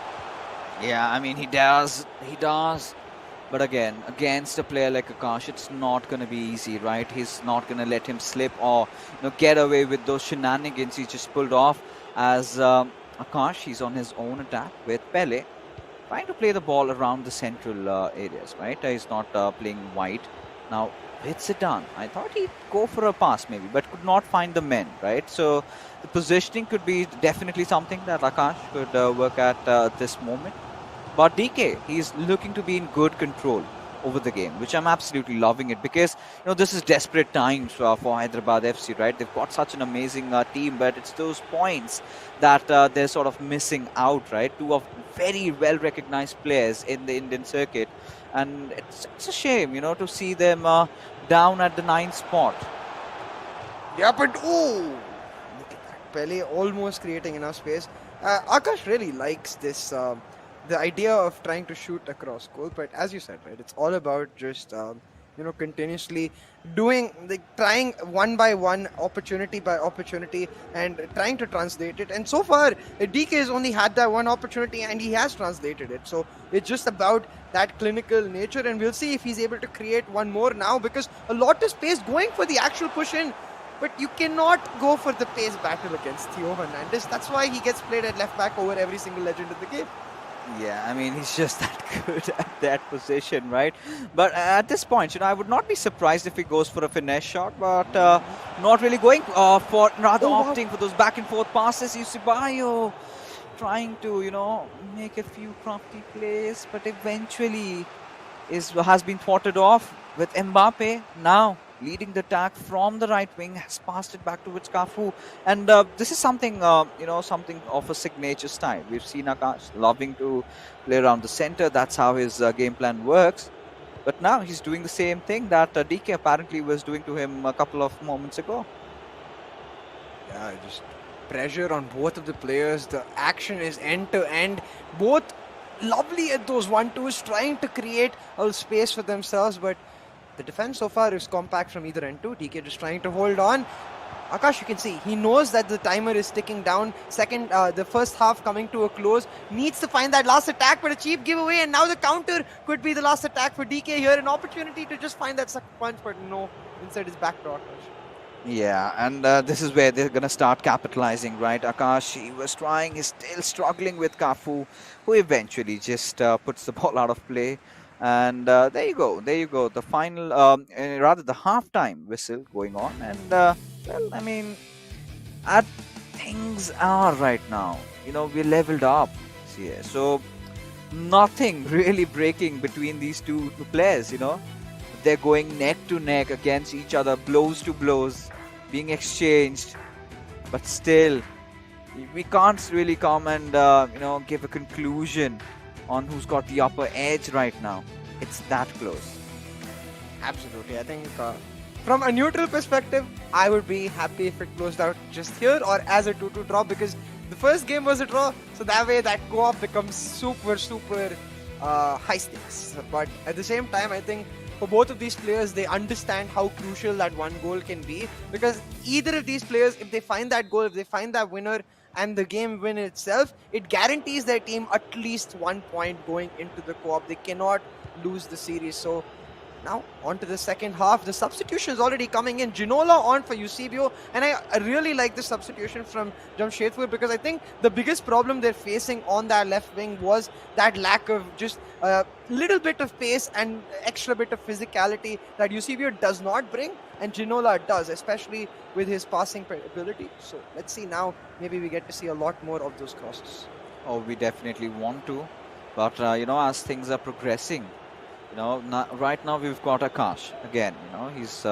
Yeah, I mean, he does. But again, against a player like Akash, it's not going to be easy, right? He's not going to let him slip or get away with those shenanigans he just pulled off. As Akash, he's on his own attack with Pele, trying to play the ball around the central areas, right? He's not playing wide. Now, with Zidane, I thought he'd go for a pass maybe, but could not find the men, right? So the positioning could be definitely something that Akash could work at this moment. But DK, he's looking to be in good control over the game, which I'm absolutely loving it, because this is desperate times for Hyderabad FC, right? They've got such an amazing team, but it's those points that they're sort of missing out, right? 2 of very well recognized players in the Indian circuit, and it's a shame, to see them down at the 9th spot. Yeah, but look at that. Pele almost creating enough space. Akash really likes this. The idea of trying to shoot across goal, but as you said, right, it's all about just continuously trying one by one, opportunity by opportunity, and trying to translate it. And so far, DK has only had that one opportunity, and he has translated it. So it's just about that clinical nature, and we'll see if he's able to create one more now, because a lot of space going for the actual push in. But you cannot go for the pace battle against Theo Hernandez. That's why he gets played at left back over every single legend in the game. Yeah, I mean, he's just that good at that position, right? But at this point, I would not be surprised if he goes for a finesse shot, but not really going for, rather opting for those back and forth passes. Yusubayo trying to, make a few crafty plays, but eventually has been thwarted off with Mbappe now leading the attack from the right wing, has passed it back towards Cafu. And this is something, something of a signature style. We've seen Akash loving to play around the center. That's how his game plan works. But now he's doing the same thing that DK apparently was doing to him a couple of moments ago. Yeah, just pressure on both of the players. The action is end to end. Both lovely at those 1-2s, trying to create a space for themselves, but the defense so far is compact from either end too. DK just trying to hold on. Akash, you can see, he knows that the timer is ticking down. The first half coming to a close. Needs to find that last attack, but a cheap giveaway. And now the counter could be the last attack for DK here. An opportunity to just find that second punch, but no. inside his back door. Yeah, and this is where they're going to start capitalizing, right? Akash, he was trying, he's still struggling with Kafu, who eventually just puts the ball out of play. And there you go. The final, rather the halftime whistle going on. And, well, I mean, at things are right now, we're leveled up. Yeah, so nothing really breaking between these two players. They're going neck to neck against each other, blows to blows being exchanged, but still we can't really come and give a conclusion on who's got the upper edge right now. It's that close. Absolutely. I think from a neutral perspective, I would be happy if it closed out just here or as a 2-2 draw, because the first game was a draw, so that way that co-op becomes super high stakes. But at the same time, I think for both of these players, they understand how crucial that one goal can be, because either of these players, if they find that goal, if they find that winner and the game win itself, it guarantees their team at least 1 point going into the co-op. They cannot lose the series. So now on to the second half. The substitution is already coming in. Ginola on for Eusebio, and I really like the substitution from Jamshedpur, because I think the biggest problem they're facing on that left wing was that lack of just a little bit of pace and extra bit of physicality that Eusebio does not bring, and Ginola does, especially with his passing ability. So let's see now, maybe we get to see a lot more of those crosses. Oh, we definitely want to, but as things are progressing, right now we've got Akash again. He's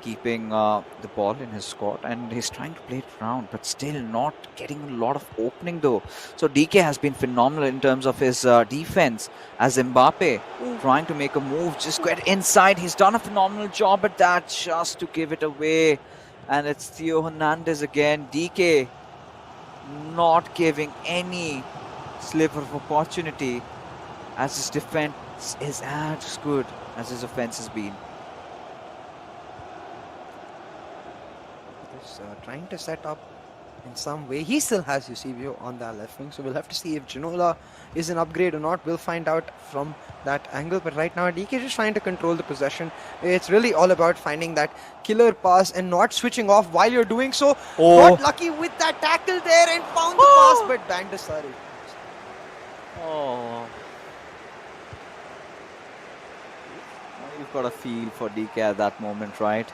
keeping the ball in his squad and he's trying to play it around, but still not getting a lot of opening though. So DK has been phenomenal in terms of his defense, as Mbappe trying to make a move, just get inside. He's done a phenomenal job at that, just to give it away. And it's Theo Hernandez again. DK not giving any sliver of opportunity, as his defense is as good as his offense has been. He's trying to set up in some way. He still has Eusebio on that left wing, so we'll have to see if Ginola is an upgrade or not. We'll find out from that angle. But right now, DK is just trying to control the possession. It's really all about finding that killer pass and not switching off while you're doing so. Got lucky with that tackle there and found the pass, but Bandasari. Oh. You've got a feel for DK at that moment, right?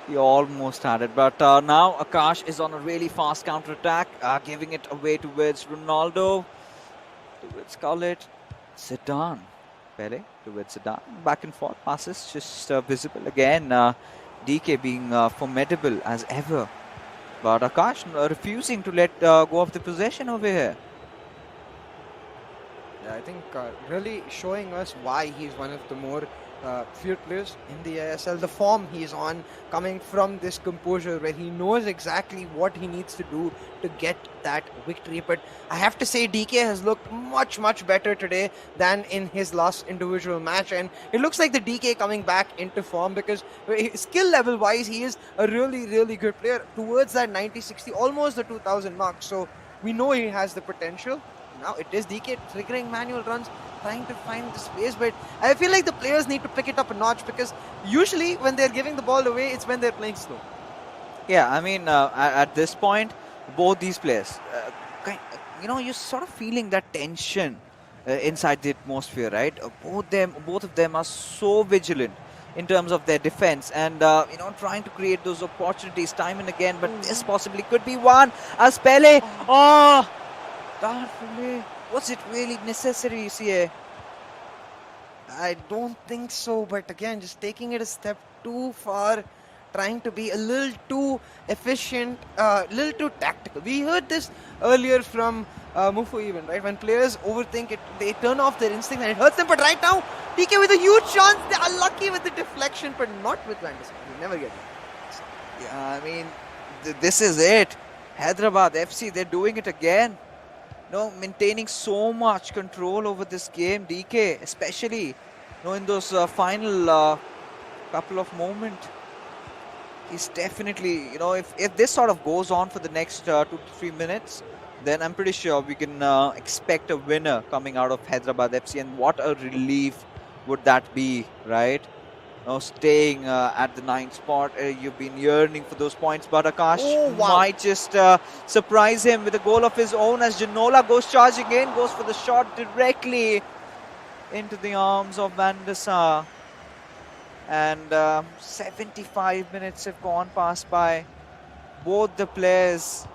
He almost had it, but now Akash is on a really fast counter-attack, giving it away towards Ronaldo, towards Khalid, Zidane, Pele, towards Zidane, back and forth passes, just visible again. DK being formidable as ever, but Akash refusing to let go of the possession over here. Yeah, I think really showing us why he's one of the more feared players in the eISL. The form he's on, coming from this composure where he knows exactly what he needs to do to get that victory. But I have to say, DK has looked much better today than in his last individual match, and it looks like the DK coming back into form, because skill level wise he is a really good player towards that 90-60, almost the 2000 mark. So we know he has the potential. Now it is DK triggering manual runs, trying to find the space, but I feel like the players need to pick it up a notch, because usually when they're giving the ball away, it's when they're playing slow. Yeah, I mean, at this point, both these players, you're sort of feeling that tension inside the atmosphere, right? Both of them are so vigilant in terms of their defense and, trying to create those opportunities time and again, but this possibly could be one. As Pele, was it really necessary, CA? I don't think so, but again, just taking it a step too far, trying to be a little too efficient, a little too tactical. We heard this earlier from Mufu even, right? When players overthink it, they turn off their instinct and it hurts them. But right now, DK with a huge chance. They are lucky with the deflection, but not with Vandus. We never get it. Yeah, I mean, this is it. Hyderabad FC, they're doing it again. Maintaining so much control over this game. DK, especially, in those final couple of moments, he's definitely, if this sort of goes on for the next 2 to 3 minutes, then I'm pretty sure we can expect a winner coming out of Hyderabad FC. And what a relief would that be, right? staying at the 9th spot. You've been yearning for those points, but Akash Oh, wow. might just surprise him with a goal of his own as Janola goes charging in, goes for the shot directly into the arms of Van der Sar. And 75 minutes have gone past by. Both the players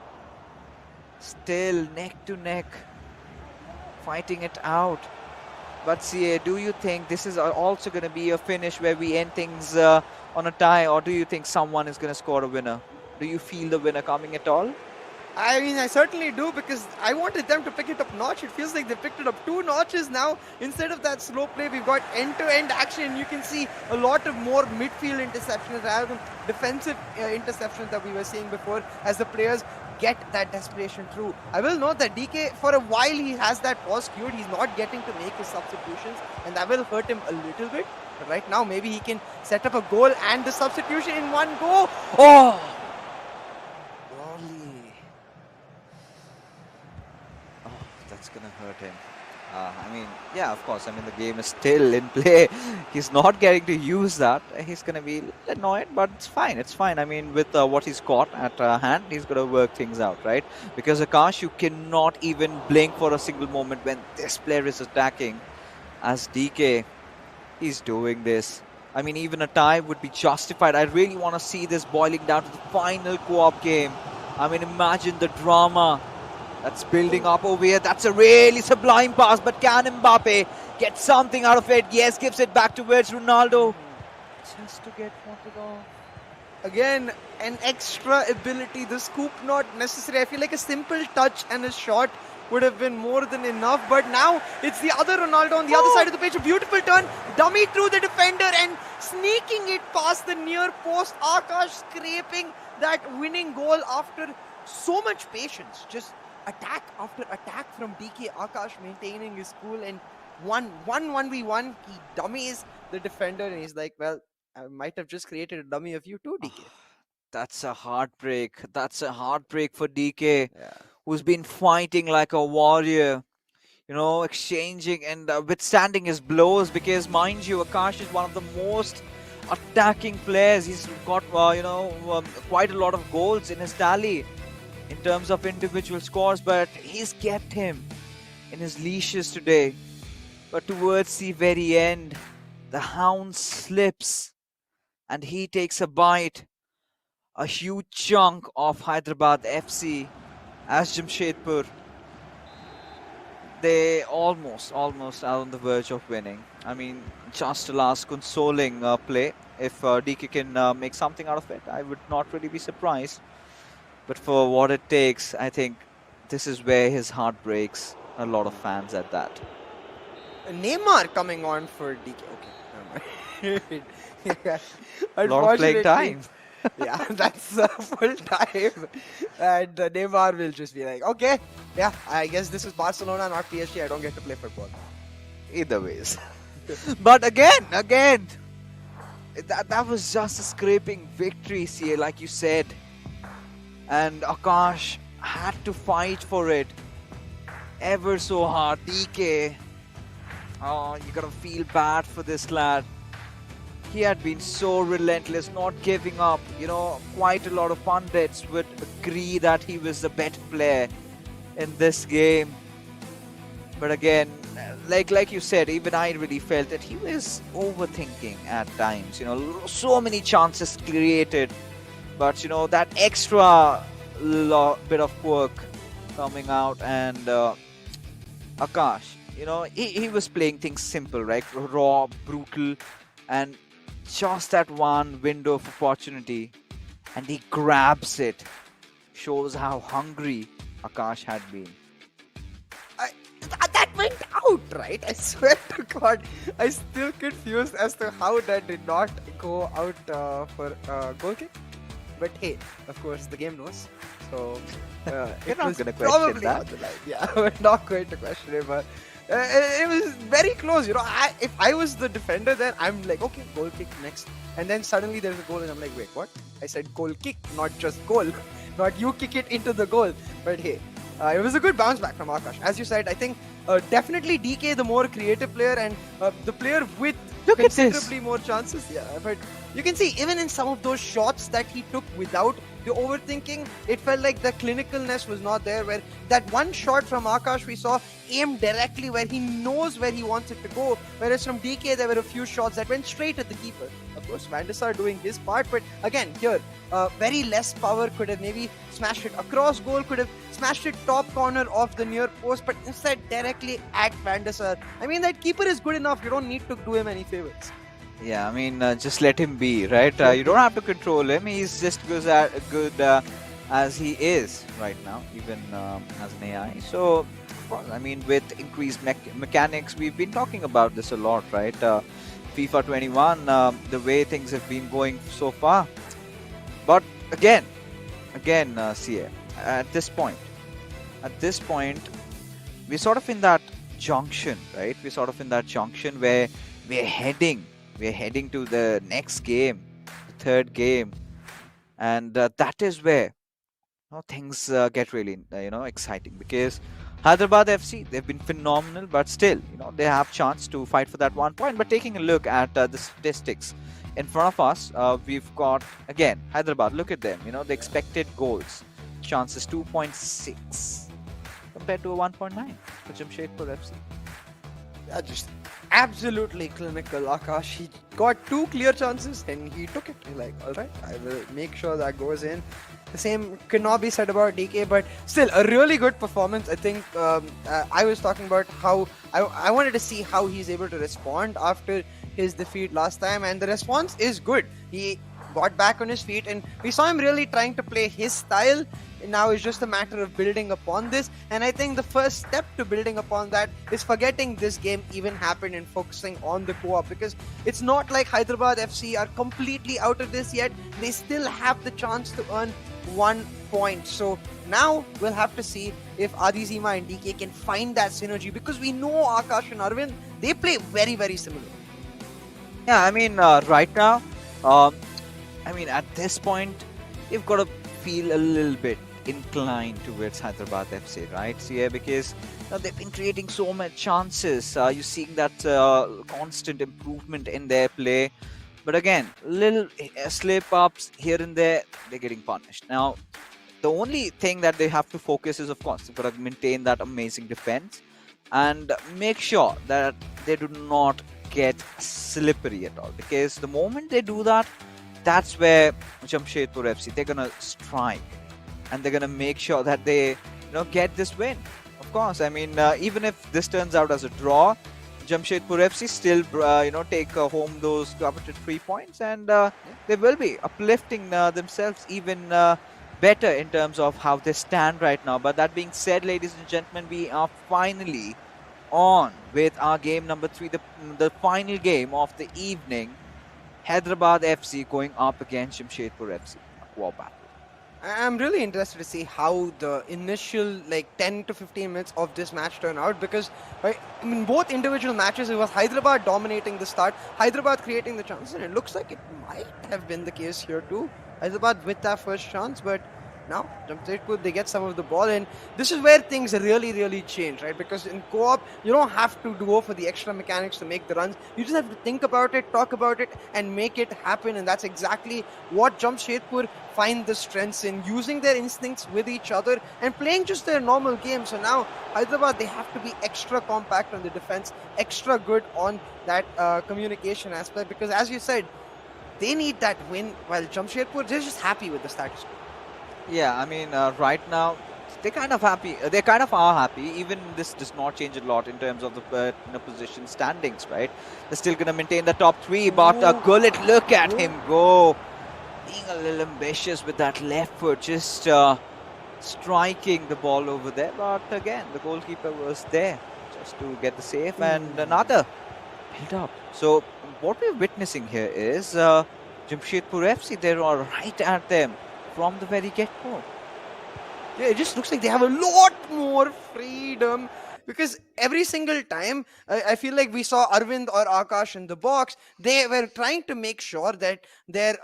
still neck to neck, fighting it out. But CA, do you think this is also going to be a finish where we end things on a tie, or do you think someone is going to score a winner? Do you feel the winner coming at all? I mean, I certainly do, because I wanted them to pick it up notch. It feels like they picked it up 2 notches now. Instead of that slow play, we've got end-to-end action. You can see a lot of more midfield interceptions rather than defensive interceptions that we were seeing before, as the players get that desperation through. I will note that DK, for a while, he has that pause cued. He's not getting to make his substitutions, and that will hurt him a little bit. But right now, maybe he can set up a goal and the substitution in one go. Oh! That's gonna hurt him. I mean, yeah, of course. I mean, the game is still in play. He's not getting to use that. He's gonna be annoyed, but it's fine. It's fine. I mean, with what he's got at hand, he's gonna work things out, right? Because Akash, you cannot even blink for a single moment when this player is attacking. As DK, he's doing this. I mean, even a tie would be justified. I really want to see this boiling down to the final co-op game. I mean, imagine the drama that's building up over here. That's a really sublime pass, but can Mbappe get something out of it? Yes, gives it back towards Ronaldo. Just to get wanted off. Again, an extra ability. The scoop not necessary. I feel like a simple touch and a shot would have been more than enough. But now it's the other Ronaldo on the other side of the pitch. A beautiful turn. Dummy through the defender and sneaking it past the near post. Akash scraping that winning goal after so much patience. Just attack after attack from DK. Akash maintaining his cool, and 1v1 he dummies the defender, and he's like, well, I might have just created a dummy of you too, DK. That's a heartbreak. That's a heartbreak for DK, Yeah. who's been fighting like a warrior, you know, exchanging and withstanding his blows, because mind you, Akash is one of the most attacking players. He's got quite a lot of goals in his tally in terms of individual scores, but he's kept him in his leashes today. But towards the very end, the hound slips and he takes a bite, a huge chunk of Hyderabad FC, as Jamshedpur, they almost are on the verge of winning. I mean, just a last consoling play. If DK can make something out of it, I would not really be surprised. But for what it takes, I think this is where his heart breaks. A lot of fans at that. Neymar coming on for DK. Okay, never mind. Yeah. A lot of playing time. Yeah, that's full time. And Neymar will just be like, okay, yeah, I guess this is Barcelona, not PSG. I don't get to play football. Either ways. But again, that was just a scraping victory, CA, like you said. And Akash had to fight for it ever so hard. DK, oh, you gotta feel bad for this lad. He had been so relentless, not giving up. You know, quite a lot of pundits would agree that he was the better player in this game. But again, like you said, even I really felt that he was overthinking at times. You know, so many chances created, but you know, that extra bit of quirk coming out. And Akash, you know, he was playing things simple, right? Raw, brutal, and just that one window of opportunity, and he grabs it. Shows how hungry Akash had been. That went out, right? I swear to God, I'm still confused as to how that did not go out for goal kick. But hey, of course, the game knows. So it not was gonna question probably that. on the line. Yeah, we're not going to question it, but it was very close. You know, if I was the defender, then I'm like, okay, goal kick next. And then suddenly there's a goal, and I'm like, wait, what? I said goal kick, not just goal. Not you kick it into the goal. But hey, it was a good bounce back from Akash. As you said, I think definitely DK, the more creative player, and the player with Look at this. considerably more chances. Yeah, but you can see even in some of those shots that he took without the overthinking, it felt like the clinicalness was not there. Where that one shot from Akash we saw aimed directly where he knows where he wants it to go, whereas from DK there were a few shots that went straight at the keeper. Of course, Van der Sar doing his part, but again here, very less power, could have maybe smashed it across goal, could have smashed it top corner of the near post, but instead directly at Van der Sar. I mean, that keeper is good enough. You don't need to do him any favors. Yeah, I mean, just let him be, right? You don't have to control him. He's just good as he is right now, even as an AI. So, of course, I mean, with increased mechanics, we've been talking about this a lot, right? FIFA 21, the way things have been going so far. But again, CA, at this point, we're sort of in that junction, right? We're sort of in that junction where we're heading to the next game, the third game, and that is where things get really exciting, because Hyderabad FC, they've been phenomenal, but still they have chance to fight for that 1 point. But taking a look at the statistics in front of us, we've got again Hyderabad. Look at them, the expected goals chances 2.6 compared to a 1.9 for Jamshedpur FC. Yeah, just absolutely clinical. Akash, he got 2 clear chances and he took it. He's like, all right, I will make sure that goes in. The same could not be said about DK, but still a really good performance. I think I was talking about how I wanted to see how he's able to respond after his defeat last time, and the response is good. He got back on his feet and we saw him really trying to play his style. Now it's just a matter of building upon this, and I think the first step to building upon that is forgetting this game even happened and focusing on the co-op, because it's not like Hyderabad FC are completely out of this yet. They still have the chance to earn 1 point. So now we'll have to see if Adi Zima and DK can find that synergy, because we know Akash and Arvind, they play very, very similar. Yeah, I mean, right now, at this point, you've got to feel a little bit inclined towards Hyderabad FC, right? So, yeah, because they've been creating so many chances. You're seeing that constant improvement in their play. But again, little slip-ups here and there, they're getting punished. Now, the only thing that they have to focus is, of course, they've got to maintain that amazing defense and make sure that they do not get slippery at all. Because the moment they do that, that's where Jamshedpur FC, they're going to strike. And they're going to make sure that they get this win. Of course, I mean, even if this turns out as a draw, Jamshedpur FC still take home those coveted 3 points, and they will be uplifting themselves even better in terms of how they stand right now. But that being said, ladies and gentlemen, we are finally on with our game number 3, the final game of the evening. Hyderabad FC going up against Jamshedpur FC. A war battle. I'm really interested to see how the initial 10 to 15 minutes of this match turn out, because in both individual matches it was Hyderabad dominating the start, Hyderabad creating the chances, and it looks like it might have been the case here too. Hyderabad with that first chance, but now Jamshedpur, they get some of the ball, and this is where things really, really change, right? Because in co-op, you don't have to go for the extra mechanics to make the runs. You just have to think about it, talk about it, and make it happen. And that's exactly what Jamshedpur find the strengths in, using their instincts with each other and playing just their normal game. So now Hyderabad, they have to be extra compact on the defense, extra good on that communication aspect, because as you said, they need that win, while Jamshedpur, they're just happy with the status quo. Yeah, I mean, right now, they're kind of happy. They kind of are happy. Even this does not change a lot in terms of the position standings, right? They're still going to maintain the top 3, but Gullit, look at him go. Being a little ambitious with that left foot, just striking the ball over there. But again, the goalkeeper was there just to get the save, and another build up. So what we're witnessing here is Jamshedpur FC, they're all right at them from the very get-go. Yeah, it just looks like they have a lot more freedom, because every single time, I feel like we saw Arvind or Akash in the box. They were trying to make sure that their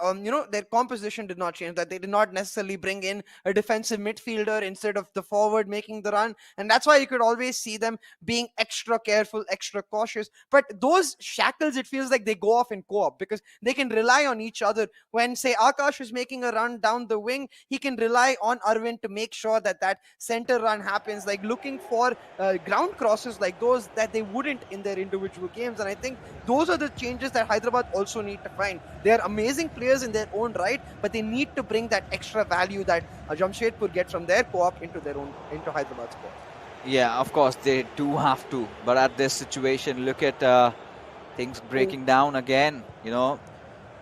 their composition did not change, that they did not necessarily bring in a defensive midfielder instead of the forward making the run, and that's why you could always see them being extra careful, extra cautious. But those shackles, it feels like they go off in co-op because they can rely on each other. When, say, Akash is making a run down the wing, he can rely on Arvind to make sure that that center run happens, like looking for ground crosses like those that they wouldn't in their individual games. And I think those are the changes that Hyderabad also need to find. They are amazing players in their own right, but they need to bring that extra value that Jamshedpur gets from their co-op into Hyderabad's co-op. Yeah, of course they do have to. But at this situation, look at things breaking down again.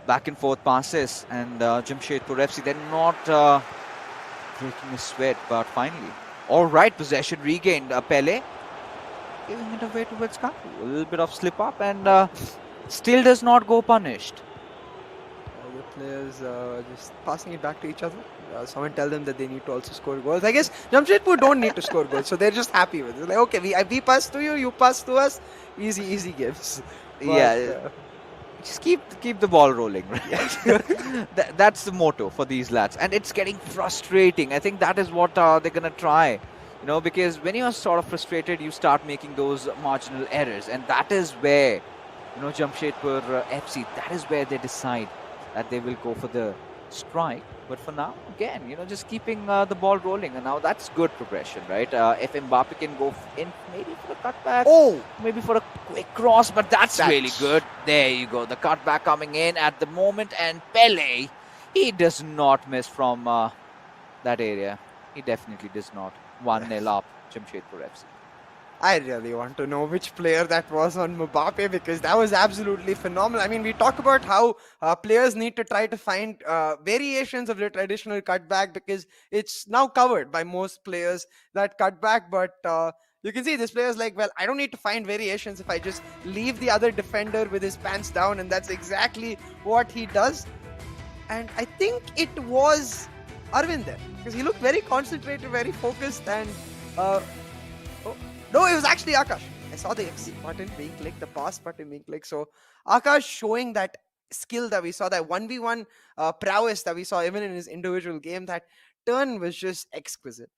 Back and forth passes, and Jamshedpur FC, they're not breaking a sweat. But finally, all right, possession regained. Pele giving it away towards Kaku. A little bit of slip up, and still does not go punished. The players just passing it back to each other. Someone tell them that they need to also score goals. I guess Jamshedpur don't need to score goals, so they're just happy with it. Like, okay, we pass to you, you pass to us. Easy gives. But, just keep the ball rolling, right? That's the motto for these lads, and it's getting frustrating. I think that is what they're gonna try, because when you're sort of frustrated, you start making those marginal errors, and that is where, Jamshedpur FC, that is where they decide that they will go for the strike. But for now, again, just keeping the ball rolling, and now that's good progression, right? If Mbappe can go in maybe for a cutback, maybe for a quick cross, but that's really good. There you go, the cutback coming in at the moment, and Pele, he does not miss from that area. He definitely does not. 1-0 up, Jamshedpur FC. I really want to know which player that was on Mbappe, because that was absolutely phenomenal. I mean, we talk about how players need to try to find variations of the traditional cutback because it's now covered by most players, that cutback. But you can see this player is like, well, I don't need to find variations if I just leave the other defender with his pants down, and that's exactly what he does. And I think it was Arvind there, because he looked very concentrated, very focused, and no, it was actually Akash. I saw the exit button being clicked, the pass button being clicked. So Akash showing that skill that we saw, that 1v1 prowess that we saw even in his individual game. That turn was just exquisite.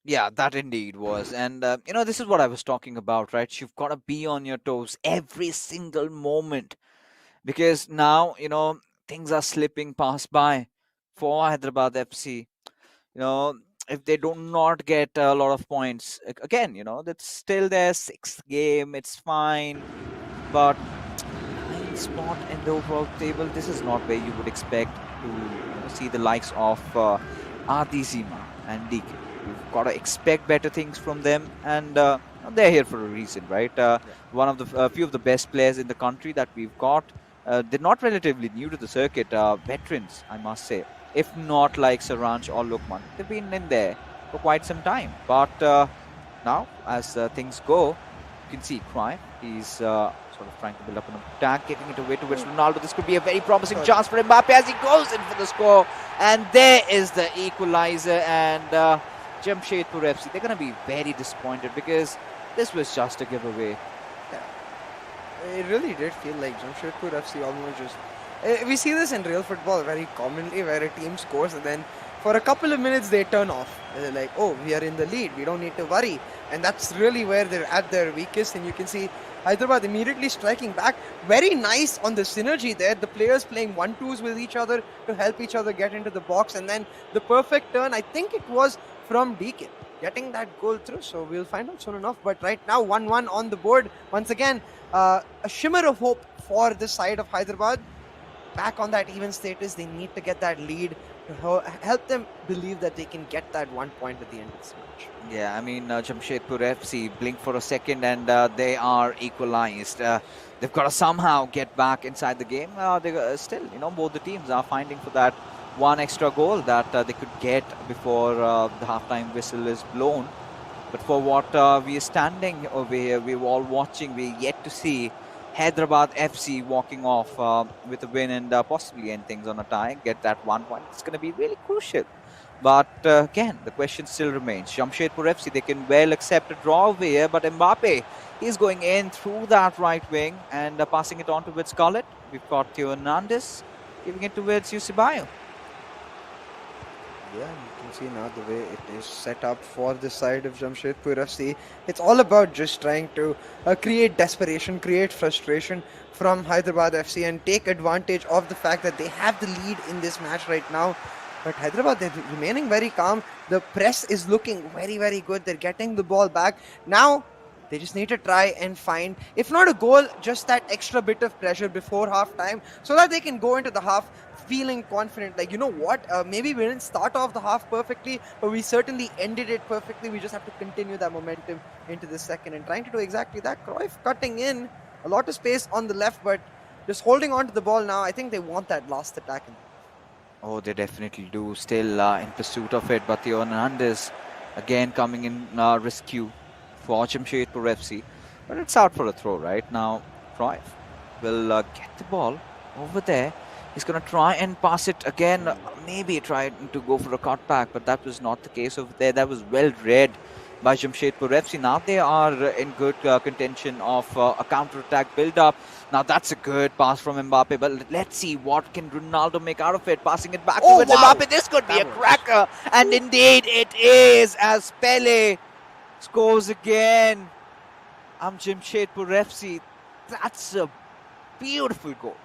Yeah, that indeed was. And, this is what I was talking about, right? You've got to be on your toes every single moment, because now, things are slipping past by for Hyderabad FC. If they do not get a lot of points, again, that's still their 6th game. It's fine. But 9th spot in the overall table, this is not where you would expect to see the likes of Adi Zima and DK. You've got to expect better things from them. And they're here for a reason, right? One of the few of the best players in the country that we've got. They're not relatively new to the circuit. Veterans, I must say. If not like Saranj or Lukman, they've been in there for quite some time. But now, as things go, you can see Cry. He's sort of trying to build up an attack, giving it away towards Ronaldo. This could be a very promising chance for Mbappe as he goes in for the score. And there is the equalizer. And Jamshedpur FC, they're going to be very disappointed because this was just a giveaway. Yeah. It really did feel like Jamshedpur FC almost just... We see this in real football very commonly, where a team scores and then for a couple of minutes they turn off. They're like, oh, we are in the lead, we don't need to worry. And that's really where they're at their weakest. And you can see Hyderabad immediately striking back. Very nice on the synergy there. The players playing 1-2s with each other to help each other get into the box. And then the perfect turn, I think it was from DK, getting that goal through. So we'll find out soon enough. But right now, 1-1 on the board. Once again, a shimmer of hope for this side of Hyderabad. Back on that even status, they need to get that lead to help them believe that they can get that 1 point at the end of this match. Yeah, I mean, Jamshedpur FC blink for a second and they are equalized. They've got to somehow get back inside the game. They still, both the teams are fighting for that one extra goal that they could get before the halftime whistle is blown. But for what we are standing over here, we're all watching, we're yet to see Hyderabad FC walking off with a win and possibly end things on a tie, get that 1 point. It's going to be really crucial But again, the question still remains. Jamshedpur FC, they can well accept a draw over here, but Mbappe, he's going in through that right wing and passing it on towards Scarlett. We've got Theo Hernandez giving it towards Yusubayo. Yeah, you can see now the way it is set up for the side of Jamshedpur FC. It's all about just trying to create desperation, create frustration from Hyderabad FC and take advantage of the fact that they have the lead in this match right now. But Hyderabad, they're remaining very calm. The press is looking very, very good. They're getting the ball back. Now, they just need to try and find, if not a goal, just that extra bit of pressure before half time so that they can go into the half feeling confident. Like, you know what? Maybe we didn't start off the half perfectly, but we certainly ended it perfectly. We just have to continue that momentum into the second and trying to do exactly that. Cruyff cutting in, a lot of space on the left, but just holding on to the ball now. I think they want that last attack. Oh, they definitely do. Still in pursuit of it, but Theo Hernandez again coming in rescue for Jamshedpur FC. But it's out for a throw right now. Cruyff will get the ball over there. He's going to try and pass it again. Maybe try to go for a cutback, but that was not the case over there. That was well read by Jamshedpur FC. Now they are in good contention of a counter-attack build-up. Now that's a good pass from Mbappe, but let's see what can Ronaldo make out of it. Passing it back towards Mbappe. This could be a cracker. And indeed it is, as Pele scores again. Jamshedpur FC. That's a beautiful goal.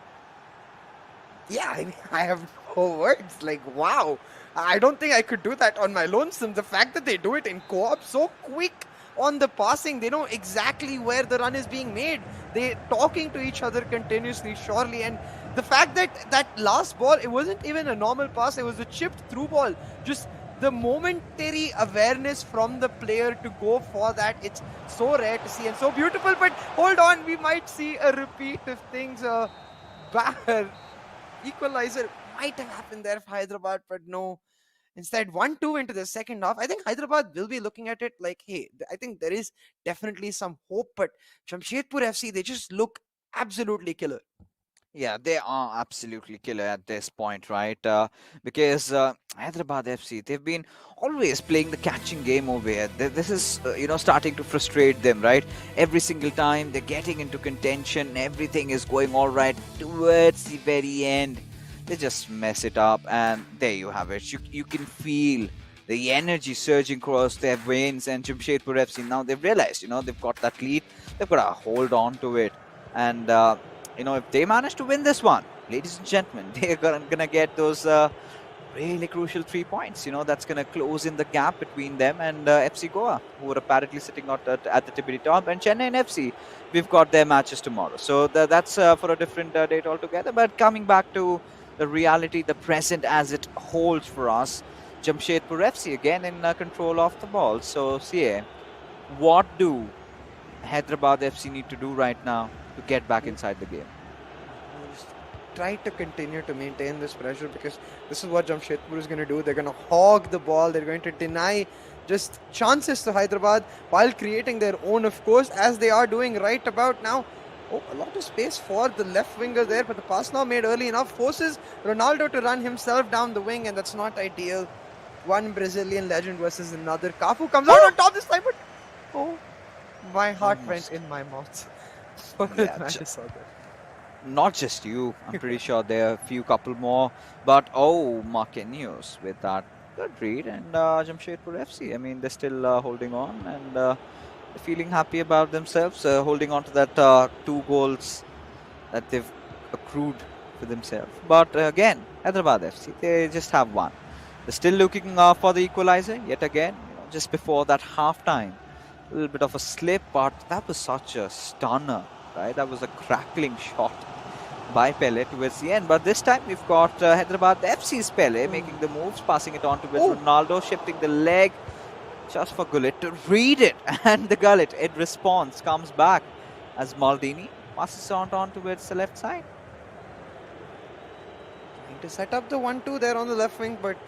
Yeah, I mean, I have no words. Like, wow. I don't think I could do that on my lonesome. The fact that they do it in co-op so quick on the passing, they know exactly where the run is being made. They're talking to each other continuously, surely. And the fact that that last ball, it wasn't even a normal pass. It was a chipped through ball. Just the momentary awareness from the player to go for that, it's so rare to see and so beautiful. But hold on, we might see a repeat of things. Equalizer might have happened there for Hyderabad, but no. Instead, 1-2 into the second half. I think Hyderabad will be looking at it like, hey, I think there is definitely some hope, but Jamshedpur FC, they just look absolutely killer. Yeah, they are absolutely killer at this point, right? Because Hyderabad FC, they've been always playing the catching game over here. This is, starting to frustrate them, right? Every single time they're getting into contention, everything is going all right towards the very end. They just mess it up, and there you have it. You can feel the energy surging across their veins, and Jamshedpur FC, now they've realized, they've got that lead. They've got to hold on to it. And if they manage to win this one, ladies and gentlemen, they're gonna get those really crucial 3 points. That's gonna close in the gap between them and FC Goa, who are apparently sitting at the tippity top. And Chennai and FC, we've got their matches tomorrow. So that's for a different date altogether. But coming back to the reality, the present as it holds for us, Jamshedpur FC again in control of the ball. So, CA, what do Hyderabad FC need to do right now to get back inside the game? Just try to continue to maintain this pressure, because this is what Jamshedpur is going to do. They're going to hog the ball. They're going to deny just chances to Hyderabad while creating their own, of course, as they are doing right about now. Oh, a lot of space for the left winger there, but the pass now made early enough forces Ronaldo to run himself down the wing, and that's not ideal. One Brazilian legend versus another. Cafu comes out on top this time, but oh, my heart went in my mouth. Not just you. I'm pretty sure there are a few couple more. But Marquinhos with that good read, and Jamshedpur FC. I mean, they're still holding on, and they're feeling happy about themselves, holding on to that 2 goals that they've accrued for themselves. But again, Hyderabad FC, they just have one. They're still looking for the equalizer yet again. Just before that half-time, a little bit of a slip, but that was such a stunner, right? That was a crackling shot by Pele towards the end. But this time we've got Hyderabad FC's Pele making the moves, passing it on to Ronaldo, shifting the leg just for Gullit to read it. And the Gullit, in response, comes back as Maldini passes on towards the left side. Trying to set up the 1-2 there on the left wing, but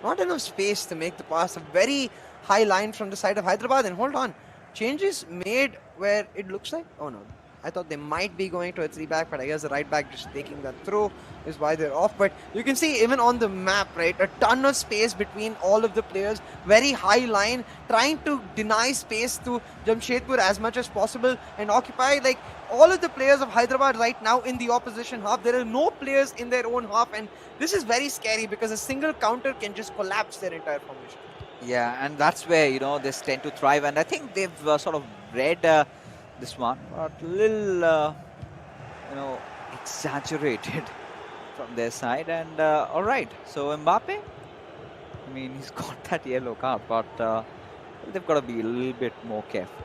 not enough space to make the pass. A very high line from the side of Hyderabad, and hold on, changes made where it looks like, oh no, I thought they might be going to a 3-back, but I guess the right back just taking that throw is why they're off. But you can see even on the map, right, a ton of space between all of the players, very high line, trying to deny space to Jamshedpur as much as possible and occupy like all of the players of Hyderabad right now in the opposition half. There are no players in their own half, and this is very scary because a single counter can just collapse their entire formation. Yeah, and that's where, they tend to thrive. And I think they've sort of read this one, but a little, exaggerated from their side. And all right, so Mbappe, I mean, he's got that yellow card, but they've got to be a little bit more careful.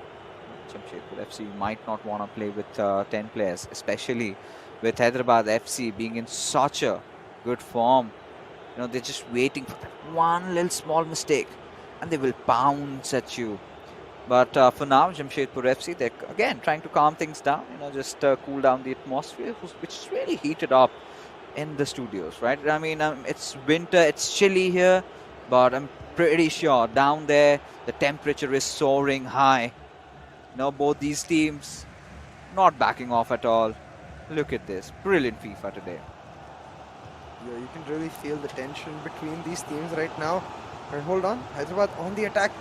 Jamshedpur FC might not want to play with 10 players, especially with Hyderabad FC being in such a good form. They're just waiting for that one little small mistake and they will pounce at you. But for now, Jamshedpur FC, they're again trying to calm things down, just cool down the atmosphere, which is really heated up in the studios, right? I mean, it's winter, it's chilly here, but I'm pretty sure down there, the temperature is soaring high. Both these teams not backing off at all. Look at this. Brilliant FIFA today. Yeah, you can really feel the tension between these teams right now. And hold on, Hyderabad on the attack.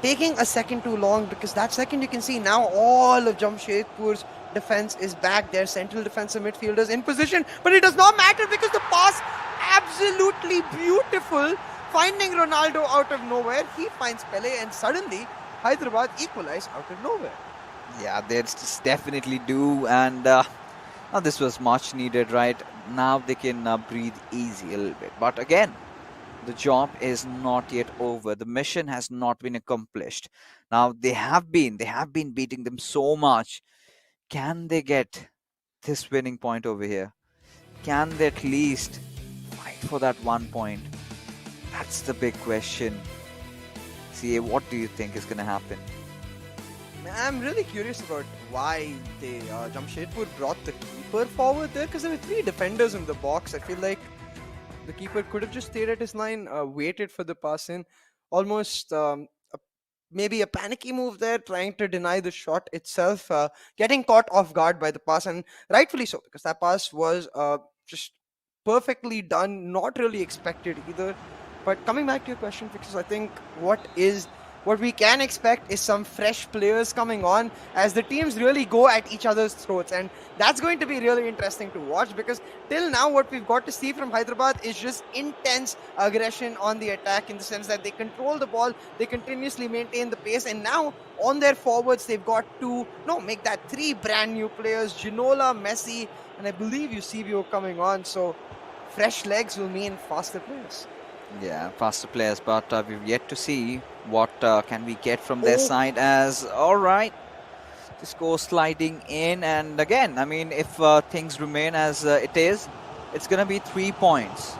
Taking a second too long because that second you can see now all of Jamshedpur's defense is back. Their central defensive midfielders in position. But it does not matter because the pass absolutely beautiful. Finding Ronaldo out of nowhere. He finds Pele and suddenly Hyderabad equalize out of nowhere. Yeah, they just definitely do. And now this was much needed, right? Now they can breathe easy a little bit. But again, the job is not yet over. The mission has not been accomplished. Now they have been beating them so much. Can they get this winning point over here? Can they at least fight for that 1 point? That's the big question. CA, what do you think is going to happen? I'm really curious about why they Jamshedpur brought the keeper forward there because there were 3 defenders in the box. I feel like the keeper could have just stayed at his line, waited for the pass in. Almost maybe a panicky move there, trying to deny the shot itself, getting caught off guard by the pass, and rightfully so because that pass was just perfectly done, not really expected either. But coming back to your question, because I think what we can expect is some fresh players coming on as the teams really go at each other's throats, and that's going to be really interesting to watch because till now what we've got to see from Hyderabad is just intense aggression on the attack in the sense that they control the ball, they continuously maintain the pace, and now on their forwards they've got to make that 3 brand new players, Ginola, Messi, and I believe Eusebio coming on, so fresh legs will mean faster players. Yeah, faster players, but we've yet to see what can we get from their side as, all right, the score sliding in. And again, I mean, if things remain as it is, it's going to be 3 points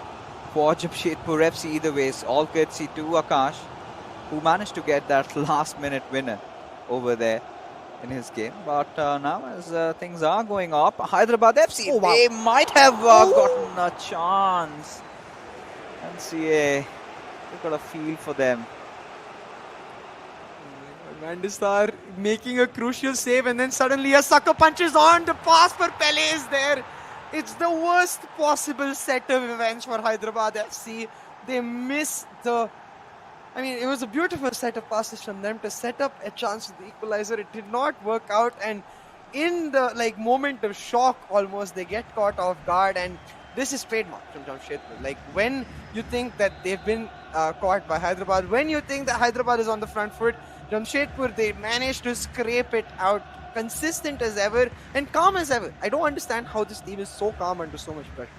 for Jamshedpur FC either ways. All courtesy to Akash, who managed to get that last-minute winner over there in his game. But now as things are going up, Hyderabad FC, they might have gotten a chance. And CA, they've got a feel for them. Mandisar making a crucial save and then suddenly a sucker punch is on. The pass for Pele is there. It's the worst possible set of events for Hyderabad FC. They miss the... I mean, it was a beautiful set of passes from them to set up a chance for the equalizer. It did not work out, and in the moment of shock almost, they get caught off guard, and this is trademark from Jamshedpur. When you think that they've been caught by Hyderabad, when you think that Hyderabad is on the front foot, Jamshedpur, they managed to scrape it out, consistent as ever and calm as ever. I don't understand how this team is so calm under so much pressure.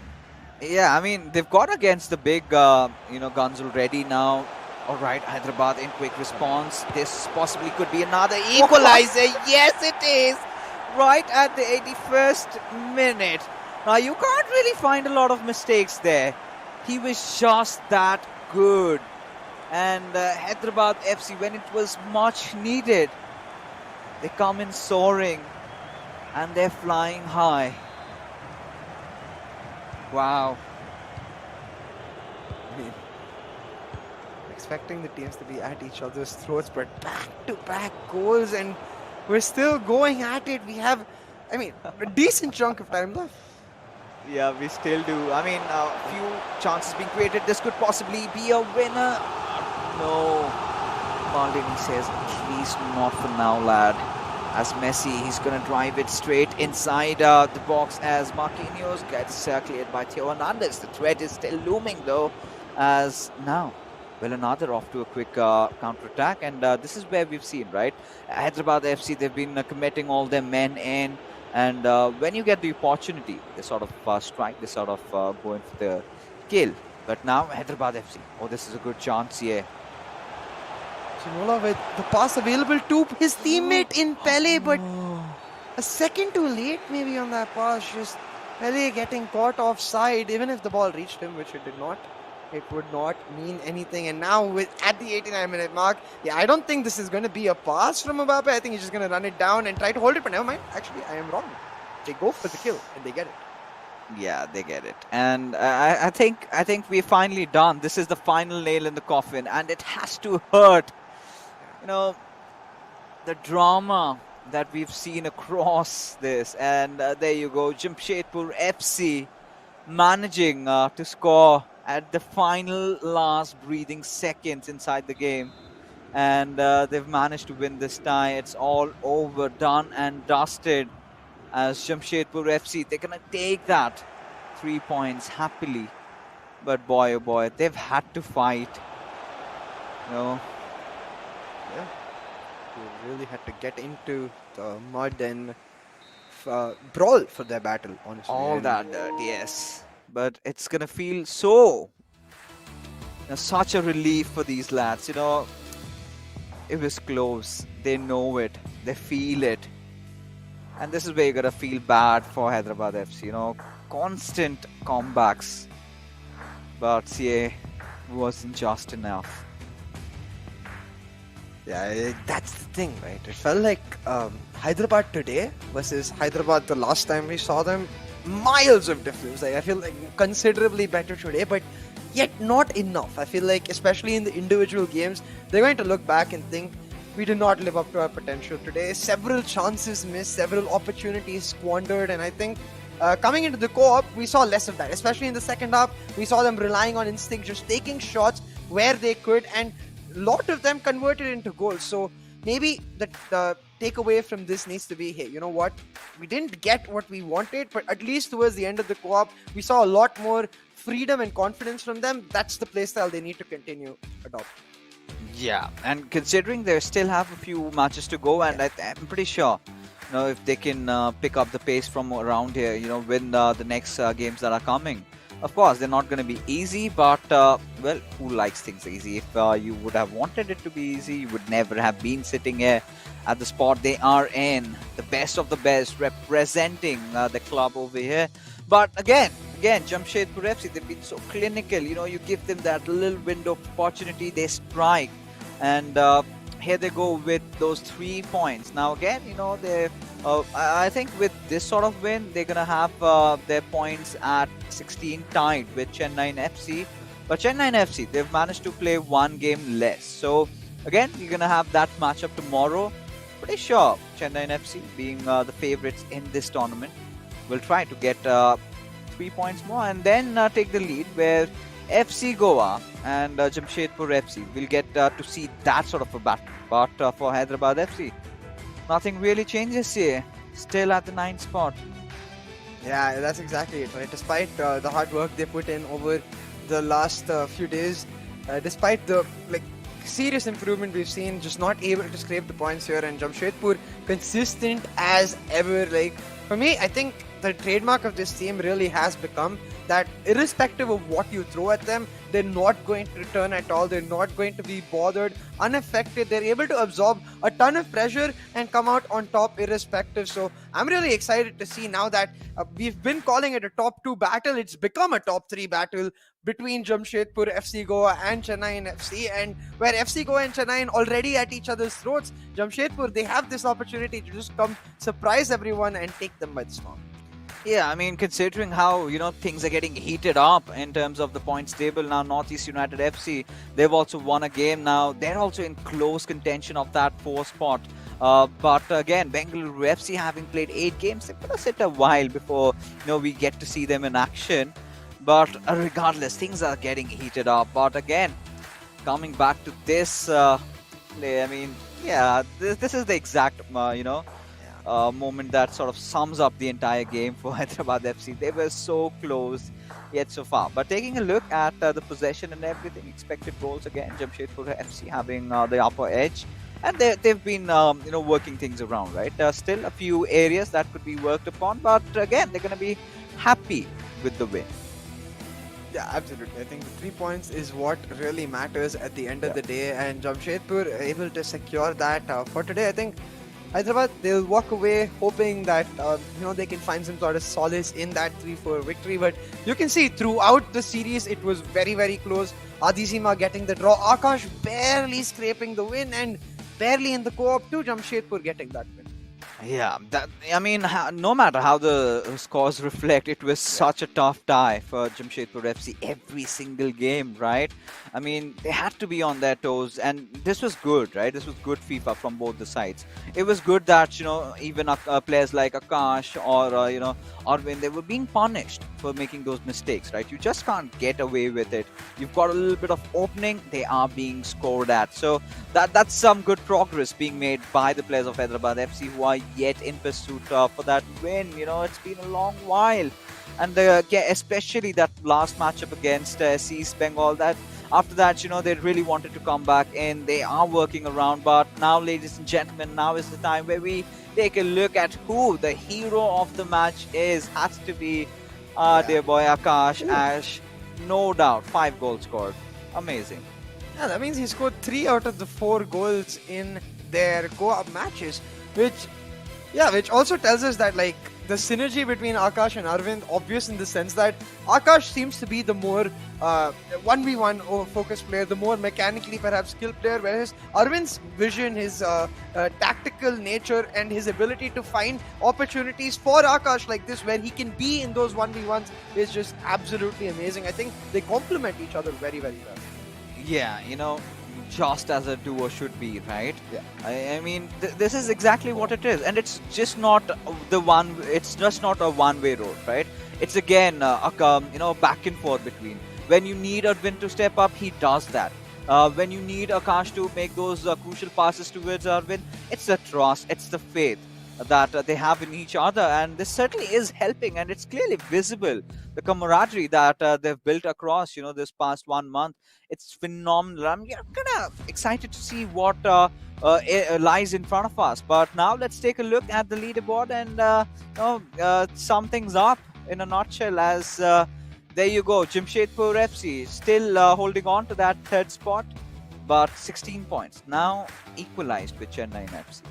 Yeah, I mean, they've got against the big, guns already now. All right, Hyderabad in quick response. This possibly could be another equalizer. Yes, it is. Right at the 81st minute. Now, you can't really find a lot of mistakes there. He was just that good. And Hyderabad FC, when it was much needed, they come in soaring and they're flying high. Wow. I mean, expecting the teams to be at each other's throats, but back-to-back goals, and we're still going at it. We have I mean, a decent chunk of time left. Yeah, we still do. I mean, a few chances being created. This could possibly be a winner. No. Maldini says, please not for now, lad. As Messi, he's going to drive it straight inside the box as Marquinhos gets cleared by Theo Hernandez. The threat is still looming, though, as now Villanada off to a quick counter-attack. And this is where we've seen, right? Hyderabad FC, they've been committing all their men in. And when you get the opportunity, they sort of strike, they sort of go in for the kill. But now Hyderabad FC, oh, this is a good chance here. Chinola with the pass available to his teammate in Pele, but a second too late maybe on that pass. Just Pele getting caught offside. Even if the ball reached him, which it did not, it would not mean anything. And now at the 89-minute mark, yeah, I don't think this is going to be a pass from Mbappe. I think he's just going to run it down and try to hold it, but never mind. Actually, I am wrong. They go for the kill and they get it. Yeah, they get it. And I think we're finally done. This is the final nail in the coffin, and it has to hurt. You know, the drama that we've seen across this. And there you go, Jamshedpur FC managing to score at the final last breathing seconds inside the game. And they've managed to win this tie. It's all over, done and dusted. As Jamshedpur FC, they're going to take that 3 points happily. But boy, oh boy, they've had to fight. You know. Yeah. They really had to get into the mud and brawl for their battle, honestly. All that dirt, yes. But it's going to feel so, such a relief for these lads. You know, it was close. They know it. They feel it. And this is where you're going to feel bad for Hyderabad FC. You know, constant comebacks. But CA wasn't just enough. Yeah, that's the thing, right? It felt like Hyderabad today versus Hyderabad the last time we saw them, miles of difference. Like, I feel like considerably better today, but yet not enough. I feel like, especially in the individual games, they're going to look back and think, we did not live up to our potential today. Several chances missed, several opportunities squandered, and I think coming into the co-op, we saw less of that. Especially in the second half, we saw them relying on instinct, just taking shots where they could, and a lot of them converted into goals. So maybe the takeaway from this needs to be, hey, you know what? We didn't get what we wanted, but at least towards the end of the co-op, we saw a lot more freedom and confidence from them. That's the playstyle they need to continue adopting. Yeah, and considering they still have a few matches to go, and I'm pretty sure, you know, if they can pick up the pace from around here, you know, win the next games that are coming. Of course, they're not going to be easy, but, well, who likes things easy? If you would have wanted it to be easy, you would never have been sitting here at the spot they are in. The best of the best, representing the club over here. But again, Jamshedpur FC, they've been so clinical. You know, you give them that little window of opportunity, they strike. And here they go with those 3 points. Now again, you know, they I think with this sort of win, they're going to have their points at 16 tied with Chennai FC. But Chennai FC, they've managed to play one game less. So again, you're going to have that matchup tomorrow. Pretty sure Chennai FC, being the favorites in this tournament, will try to get 3 points more and then take the lead, where FC Goa and Jamshedpur FC will get to see that sort of a battle. But for Hyderabad FC, nothing really changes here. Still at the 9th spot. Yeah, that's exactly it, right? Despite the hard work they put in over the last few days, despite the serious improvement we've seen, just not able to scrape the points here, and Jamshedpur consistent as ever. Like, for me, I think the trademark of this team really has become that irrespective of what you throw at them, they're not going to return at all. They're not going to be bothered, unaffected. They're able to absorb a ton of pressure and come out on top irrespective. So I'm really excited to see now that we've been calling it a top 2 battle. It's become a top 3 battle between Jamshedpur, FC Goa and Chennai FC, and where FC Goa and Chennai already at each other's throats, Jamshedpur, they have this opportunity to just come surprise everyone and take them by the storm. Yeah, I mean, considering how, you know, things are getting heated up in terms of the points table now, Northeast United FC, they've also won a game now. They're also in close contention of that 4th spot. But again, Bengaluru FC having played 8 games, they're gonna sit a while before we get to see them in action. But regardless, things are getting heated up. But again, coming back to this play, I mean, yeah, this is the exact moment that sort of sums up the entire game for Hyderabad FC. They were so close yet so far. But taking a look at the possession and everything, expected goals again, Jamshedpur FC having the upper edge. And they've been, working things around, right? Still a few areas that could be worked upon, but again, they're going to be happy with the win. Yeah, absolutely. I think the 3 points is what really matters at the end of the day, and Jamshedpur able to secure that for today. I think Hyderabad, they'll walk away hoping that they can find some sort of solace in that 3-4 victory. But you can see throughout the series it was very, very close. Adisima getting the draw, Akash barely scraping the win, and barely in the co-op too, Jamshedpur getting that win. Yeah, no matter how the scores reflect, it was such a tough tie for Jamshedpur FC every single game, right? I mean, they had to be on their toes, and this was good, right? This was good FIFA from both the sides. It was good that, even players like Akash or, Arvind, they were being punished for making those mistakes, right? You just can't get away with it. You've got a little bit of opening, they are being scored at. So that's some good progress being made by the players of Hyderabad FC who are yet in pursuit for that win. It's been a long while, and especially that last matchup against East Bengal. That after that, they really wanted to come back in. They are working around, but now, ladies and gentlemen, now is the time where we take a look at who the hero of the match is. Has to be dear boy Akash Ash, no doubt. 5 goals scored, amazing. Yeah, that means he scored 3 out of the 4 goals in their co-op matches, which also tells us that the synergy between Akash and Arvind obvious in the sense that Akash seems to be the more 1v1 focused player, the more mechanically perhaps skilled player, whereas Arvind's vision, his tactical nature and his ability to find opportunities for Akash like this where he can be in those 1v1s is just absolutely amazing. I think they complement each other very, very well. Yeah, just as a duo should be, right? Yeah. I mean, this is exactly what it is, and it's just not It's just not a one-way road, right? It's again back and forth between. When you need Arvind to step up, he does that. When you need Akash to make those crucial passes towards Arvind, it's the trust, it's the faith that they have in each other, and this certainly is helping, and it's clearly visible. The camaraderie that they've built across, this past 1 month, it's phenomenal. I'm kind of excited to see what lies in front of us. But now let's take a look at the leaderboard and sum things up in a nutshell. As there you go, Jamshedpur FC still holding on to that 3rd spot, but 16 points now equalized with Chennai FC.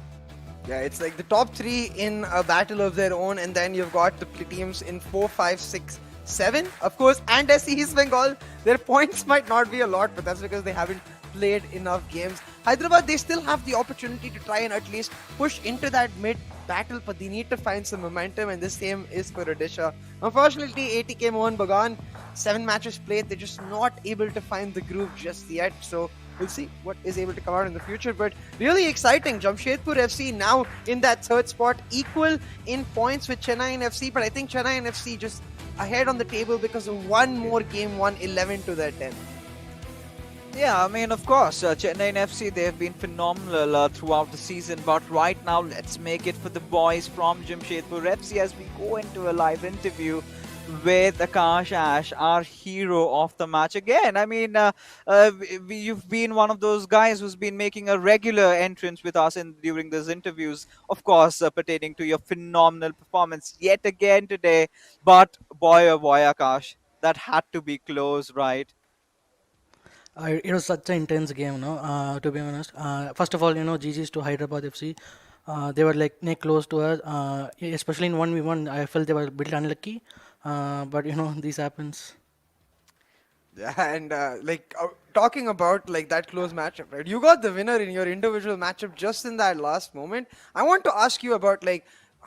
Yeah, it's like the top 3 in a battle of their own, and then you've got the teams in 4, 5, 6, 7, of course, and East Bengal. Their points might not be a lot, but that's because they haven't played enough games. Hyderabad, they still have the opportunity to try and at least push into that mid battle, but they need to find some momentum, and the same is for Odisha. Unfortunately, ATK Mohan Bagan, 7 matches played, they're just not able to find the groove just yet. So we'll see what is able to come out in the future, but really exciting. Jamshedpur FC now in that 3rd spot, equal in points with Chennai FC, but I think Chennai FC just ahead on the table because of one more game, won 11 to their 10. Yeah, I mean, of course, Chennai FC, they've been phenomenal throughout the season, but right now, let's make it for the boys from Jamshedpur FC as we go into a live interview with Akash Ash, our hero of the match again. I mean, you've been one of those guys who's been making a regular entrance with us during these interviews, of course, pertaining to your phenomenal performance yet again today. But boy, oh boy, Akash, that had to be close, right? It was such an intense game, to be honest. First of all, GG's to Hyderabad FC. They were like neck close to us, especially in 1v1. I felt they were a bit unlucky, but this happens. Yeah, and talking about that close matchup, right? You got the winner in your individual matchup just in that last moment. I want to ask you about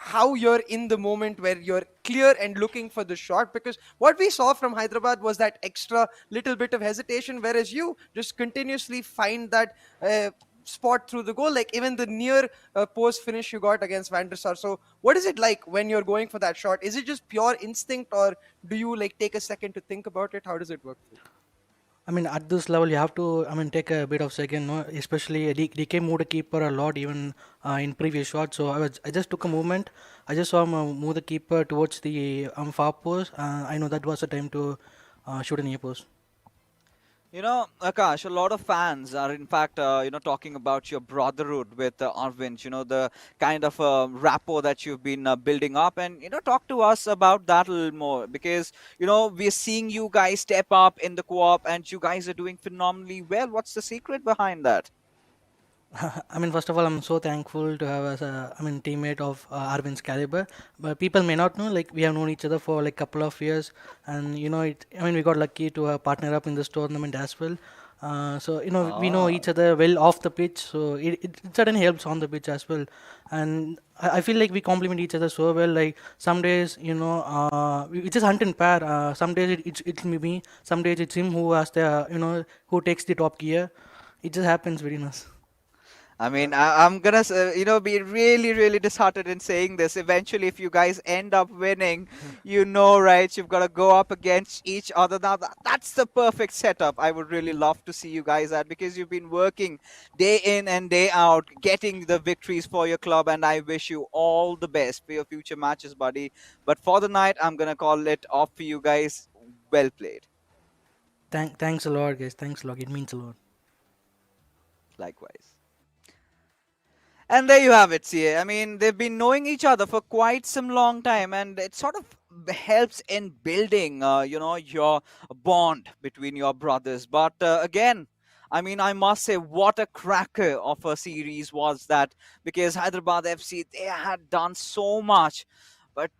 how you're in the moment where you're clear and looking for the shot, because what we saw from Hyderabad was that extra little bit of hesitation, whereas you just continuously find that spot through the goal, like even the near post finish you got against Van der Sar. So what is it like when you're going for that shot? Is it just pure instinct, or do you like take a second to think about it? How does it work for you? I mean, at this level, you have to, I mean, take a bit of second, no? Especially DK moved the keeper a lot, even in previous shots. So I just took a movement. I just saw him move the keeper towards the far post. I know that was the time to shoot a near post. You know, Akash, a lot of fans are in fact, talking about your brotherhood with Arvind, the kind of rapport that you've been building up. And, talk to us about that a little more because, we're seeing you guys step up in the co-op and you guys are doing phenomenally well. What's the secret behind that? I mean, first of all, I'm so thankful to have as a, I mean, teammate of Arvind's caliber. But people may not know, like we have known each other for like couple of years, and I mean, we got lucky to partner up in this tournament as well. So we know Ah. each other well off the pitch, so it certainly helps on the pitch as well. And I feel like we complement each other so well. Like some days, we just hunt in pair. Some days it's me, some days it's him who has the who takes the top gear. It just happens very nice. I mean, I'm gonna, be really, really disheartened in saying this. Eventually, if you guys end up winning, right, you've got to go up against each other. Now, that's the perfect setup. I would really love to see you guys at because you've been working day in and day out, getting the victories for your club, and I wish you all the best for your future matches, buddy. But for the night, I'm gonna call it off for you guys. Well played. Thanks a lot, guys. Thanks a lot. It means a lot. Likewise. And there you have it, CA. I mean, they've been knowing each other for quite some long time, and it sort of helps in building, your bond between your brothers. But again, I mean, I must say, what a cracker of a series was that because Hyderabad FC, they had done so much, but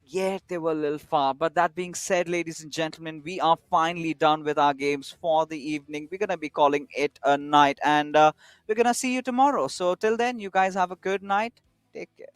yet they were a little far. But that being said, ladies and gentlemen, we are finally done with our games for the evening. We're going to be calling it a night, and we're going to see you tomorrow. So till then, you guys have a good night. Take care.